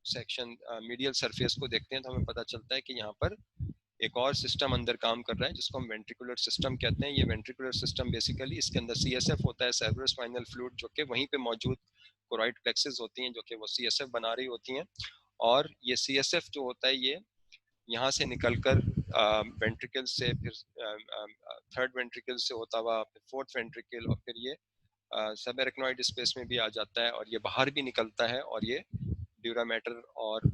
सेक्शन, मीडियल सरफेस को देखते हैं, तो हमें पता चलता है कि यहाँ पर एक और सिस्टम अंदर काम कर रहा है जिसको हम वेंट्रिकुलर सिस्टम कहते हैं। ये वेंट्रिकुलर सिस्टम बेसिकली इसके अंदर CSF होता है, सेरेब्रोस्पाइनल फ्लूइड, जो कि वहीं पे मौजूद कोरॉइड प्लेक्सेस होती हैं जो कि वो CSF बना रही होती हैं। और ये CSF जो होता है ये यहाँ से निकलकर वेंट्रिकल से, फिर थर्ड वेंट्रिकल से होता हुआ फिर फोर्थ वेंट्रिकल, और फिर ये सब एरेक्नॉइड स्पेस में भी आ जाता है, और ये बाहर भी निकलता है, और ये ड्यूरा मैटर और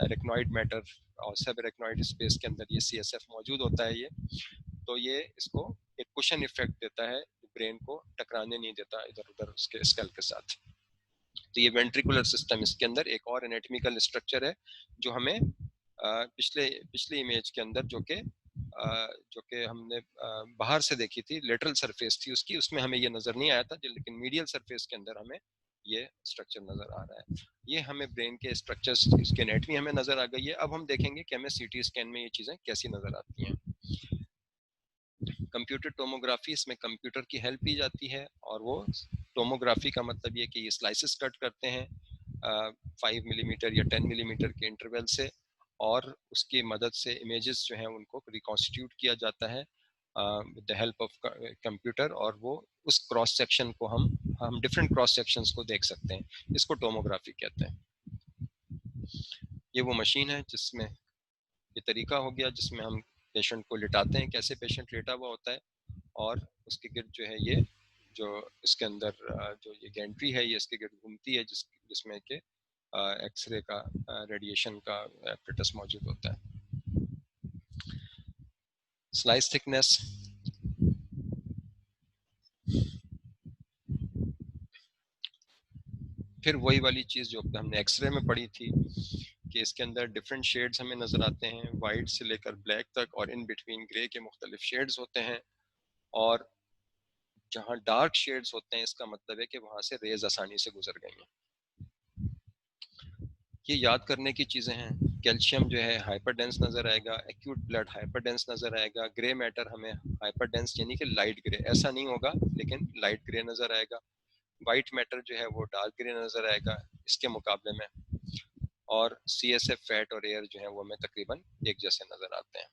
एरेक्नॉइड मैटर और सब एरेक्नॉइड स्पेस के अंदर ये CSF मौजूद होता है। ये तो ये इसको एक कुशन इफेक्ट देता है, ब्रेन को टकराने नहीं देता इधर उधर उसके स्कल के साथ। तो ये वेंट्रिकुलर सिस्टम, इसके अंदर एक और एनाटॉमिकल स्ट्रक्चर है जो हमें पिछले इमेज के अंदर जो कि हमने बाहर से देखी थी, लेटरल सरफेस थी उसकी, उसमें हमें ये नजर नहीं आया था, लेकिन मीडियल सरफेस के अंदर हमें ये स्ट्रक्चर नजर आ रहा है। ये हमें ब्रेन के स्ट्रक्चर्स, इसकी एनाटॉमी हमें नजर आ गई है। अब हम देखेंगे कि हमें CT स्कैन में ये चीजें कैसी नजर आती हैं। कंप्यूटर टोमोग्राफी, इसमें कंप्यूटर की हेल्प ली जाती है, और वो टोमोग्राफी का मतलब ये कि ये स्लाइसेस कट करते हैं 5 मिलीमीटर या 10 मिलीमीटर के इंटरवल से, और उसकी मदद से इमेजेस जो हैं उनको रिकॉन्स्टिट्यूट किया जाता है with the help of computer, और वो उस क्रॉस सेक्शन को हम डिफरेंट क्रॉस सेक्शंस को देख सकते हैं। इसको टोमोग्राफी कहते हैं। ये वो मशीन है जिसमें ये तरीका हो गया जिसमें हम पेशेंट को लिटाते हैं, कैसे पेशेंट लेटा हुआ होता है, और उसके गिर्द जो है ये जो इसके अंदर जो ये गैंट्री है ये इसके गिर्द घूमती है, जिसमें के एक्सरे का रेडिएशन का एपरेटस मौजूद होता है। स्लाइस थिकनेस, फिर वही वाली चीज़ जो हमने एक्सरे में पढ़ी थी कि इसके अंदर डिफरेंट शेड्स हमें नज़र आते हैं, वाइट से लेकर ब्लैक तक, और इन बिटवीन ग्रे के मुख्तलिफ शेड्स होते हैं, और जहाँ डार्क शेड्स होते हैं इसका मतलब है कि वहाँ से रेज आसानी से गुजर गई हैं। ये याद करने की चीज़ें हैं। कैल्शियम जो है हाइपरडेंस नज़र आएगा, एक्यूट ब्लड हाइपरडेंस नज़र आएगा, ग्रे मैटर हमें हाइपरडेंस यानी कि लाइट ग्रे, ऐसा नहीं होगा लेकिन लाइट ग्रे नज़र आएगा। वाइट मैटर जो है वो डार्क ग्रे नज़र आएगा इसके मुकाबले में, और CSF फैट और एयर जो है वो हमें तकरीबन एक जैसे नज़र आते हैं।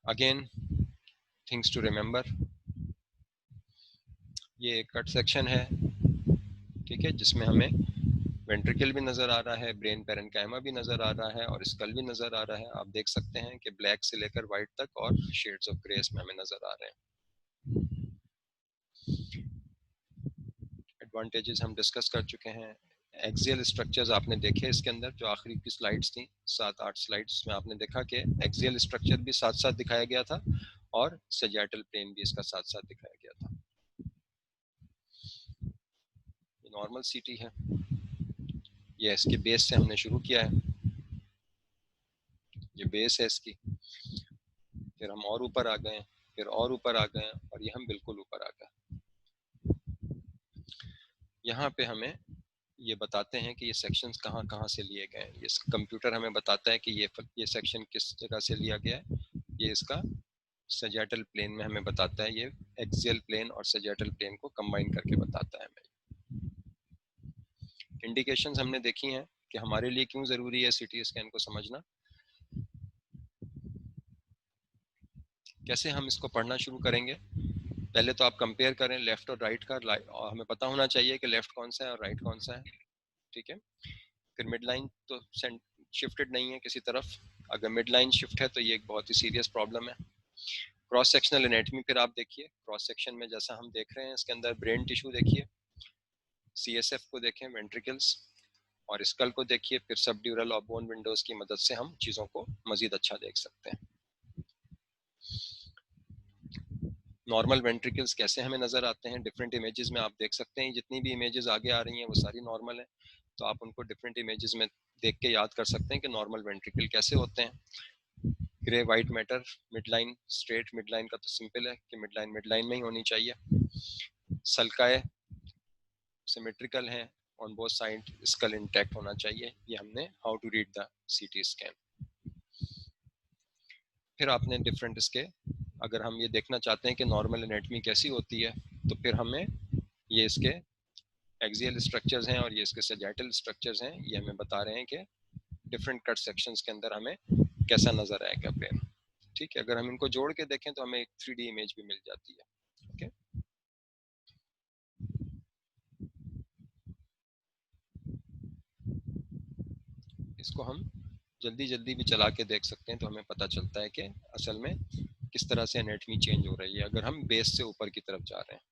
अगेन थिंग्स टू रिमेंबर, ये एक कट सेक्शन है, ठीक है, जिसमें हमें वेंट्रिकल भी नज़र आ रहा है, ब्रेन पैरेन्काइमा भी नज़र आ रहा है, और स्कल भी नज़र आ रहा है। आप देख सकते हैं कि ब्लैक से लेकर वाइट तक और शेड्स ऑफ ग्रे इसमें हमें नज़र आ रहे हैं। एडवांटेजेस हम डिस्कस कर चुके हैं। एक्सियल स्ट्रक्चर्स आपने देखे इसके अंदर, जो आखिरी की स्लाइड्स थी 7-8 स्लाइड्स में आपने देखा कि एक्सियल स्ट्रक्चर भी साथ साथ दिखाया गया था, और सैजिटल प्लेन भी इसका साथ साथ दिखाया गया था। नॉर्मल CT है, ये इसके बेस से हमने शुरू किया है, ये बेस है इसकी, फिर हम और ऊपर आ गए, फिर और ऊपर आ गए, और ये हम बिल्कुल ऊपर आ गए। यहाँ पे हमें ये बताते हैं कि ये सेक्शंस कहाँ कहाँ से लिए गए हैं। ये कंप्यूटर हमें बताता है कि ये सेक्शन किस जगह से लिया गया है। ये इसका सजेटल प्लेन में हमें बताता है, ये एक्सियल प्लेन और सजेटल प्लेन को कंबाइन करके बताता है हमें। इंडिकेशंस हमने देखी हैं कि हमारे लिए क्यों जरूरी है सीटी स्कैन को समझना। कैसे हम इसको पढ़ना शुरू करेंगे? पहले तो आप कंपेयर करें लेफ्ट और राइट का, और हमें पता होना चाहिए कि लेफ्ट कौन सा है और राइट कौन सा है, ठीक है। फिर मिड लाइन तो शिफ्टेड नहीं है किसी तरफ, अगर मिड लाइन शिफ्ट है तो ये एक बहुत ही सीरियस प्रॉब्लम है। क्रॉस सेक्शनल एनाटॉमी फिर आप देखिए, क्रॉस सेक्शन में जैसा हम देख रहे हैं इसके अंदर ब्रेन टिश्यू देखिए, सीएसएफ को देखें, वेंट्रिकल्स, और स्कल को देखिए, फिर सबड्यूरल और बोन विंडोज की मदद से हम चीज़ों को मजीद अच्छा देख सकते हैं। नॉर्मल वेंट्रिकल्स कैसे हमें नजर आते हैं डिफरेंट इमेजेस में, आप देख सकते हैं जितनी भी इमेजेस आगे आ रही हैं वो सारी नॉर्मल है, तो आप उनको डिफरेंट इमेजेस में देख के याद कर सकते हैं कि नॉर्मल वेंट्रिकल कैसे होते हैं। Grey white matter, mid line straight, mid line का तो सिंपल है कि मिड लाइन में ही होनी चाहिए। सल्काए सिमेट्रिकल है on both side, skull intact होना चाहिए। ये हमने how to read the CT scan. फिर आपने डिफरेंट इसके, अगर हम ये देखना चाहते हैं कि नॉर्मल एनाटॉमी कैसी होती है, तो फिर हमें ये इसके एक्सियल स्ट्रक्चर्स हैं और ये इसके सजेटल स्ट्रक्चर्स हैं, ये हमें बता रहे हैं कि डिफरेंट कट सेक्शंस के अंदर हमें कैसा नजर आएगा प्लेन, ठीक है। अगर हम इनको जोड़ के देखें तो हमें एक 3D इमेज भी मिल जाती है, ओके। इसको हम जल्दी जल्दी भी चला के देख सकते हैं तो हमें पता चलता है कि असल में किस तरह से एनाटॉमी चेंज हो रही है अगर हम बेस से ऊपर की तरफ जा रहे हैं,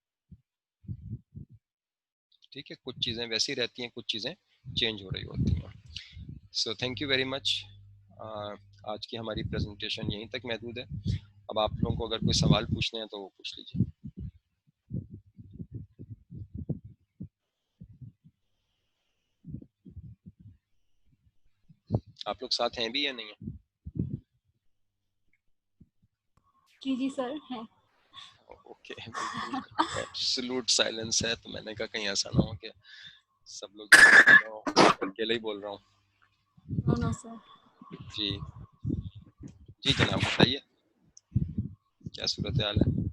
ठीक है। कुछ चीज़ें वैसी रहती हैं, कुछ चीज़ें चेंज हो रही होती हैं। So thank you very much. आज की हमारी प्रेजेंटेशन यहीं तक महदूद है। अब आप लोगों को अगर कोई सवाल पूछने हैं तो वो पूछ लीजिए। आप लोग साथ हैं भी या नहीं है? जी जी सर हैं। ओके, बिल्कुल एब्सोल्यूट साइलेंस है, तो मैंने कहा कहीं ऐसा ना हो कि सब लोग अकेले ही बोल रहा हूँ। No no sir. जी जी जनाब, बताइए क्या सूरत हाल है?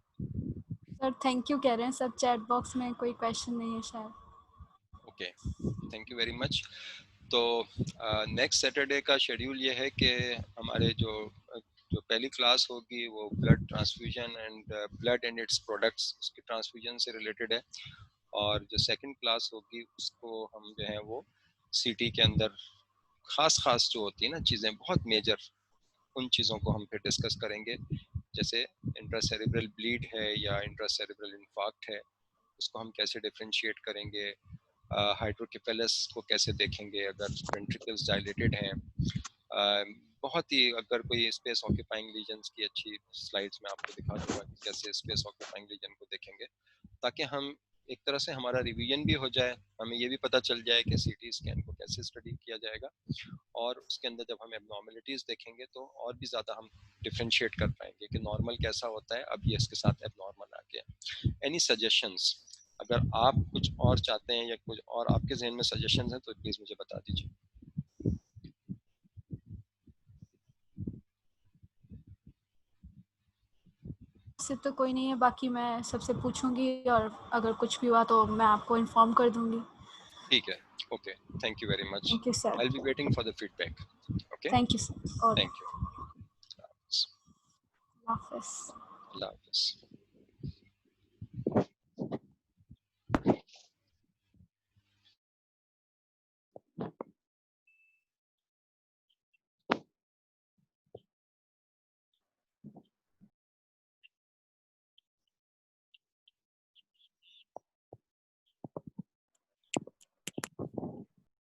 सर थैंक यू कह रहे हैं सब, चैट बॉक्स में कोई क्वेश्चन नहीं है शायद। Okay, thank you very much. तो नेक्स्ट सैटरडे का शेड्यूल ये है कि हमारे जो जो पहली क्लास होगी वो blood transfusion and blood and its products, उसके ट्रांसफ्यूजन से रिलेटेड है, और जो सेकंड क्लास होगी उसको हम जो है वो सीटी के अंदर खास खास जो होती है ना चीज़ें बहुत मेजर, उन चीज़ों को हम फिर डिस्कस करेंगे। जैसे इंट्रासेरेब्रल ब्लीड है या इंट्रासेरेब्रल इन्फार्क्ट है, उसको हम कैसे डिफ्रेंशिएट करेंगे, हाइड्रोकेफेलस को कैसे देखेंगे अगर वेंट्रिकल्स डायलेटेड हैं। बहुत ही, अगर कोई स्पेस ऑक्यूपाइंग लीजन्स की अच्छी स्लाइड्स में आपको दिखा दूंगा कि कैसे स्पेस ऑक्यूपाइंग लीजन को देखेंगे, ताकि हम एक तरह से हमारा रिवीजन भी हो जाए, हमें ये भी पता चल जाए कि सीटी स्कैन को कैसे स्टडी किया जाएगा, और उसके अंदर जब हम एबनॉर्मलिटीज देखेंगे तो और भी ज़्यादा हम डिफ्रेंशिएट कर पाएंगे कि नॉर्मल कैसा होता है, अब ये इसके साथ एबनॉर्मल आ गया। एनी सजेशंस, अगर आप कुछ और चाहते हैं या कुछ और आपके जहन में सजेशंस हैं तो प्लीज़ मुझे बता दीजिए। सिर्फ तो कोई नहीं है, बाकी मैं सबसे पूछूंगी और अगर कुछ भी हुआ तो मैं आपको इन्फॉर्म कर दूंगी। ठीक है, okay, thank you very much. Thank you sir. I will be waiting for the feedback. Okay, thank you sir. और थैंक यू। हाफिज। अल्लाह हाफिज़।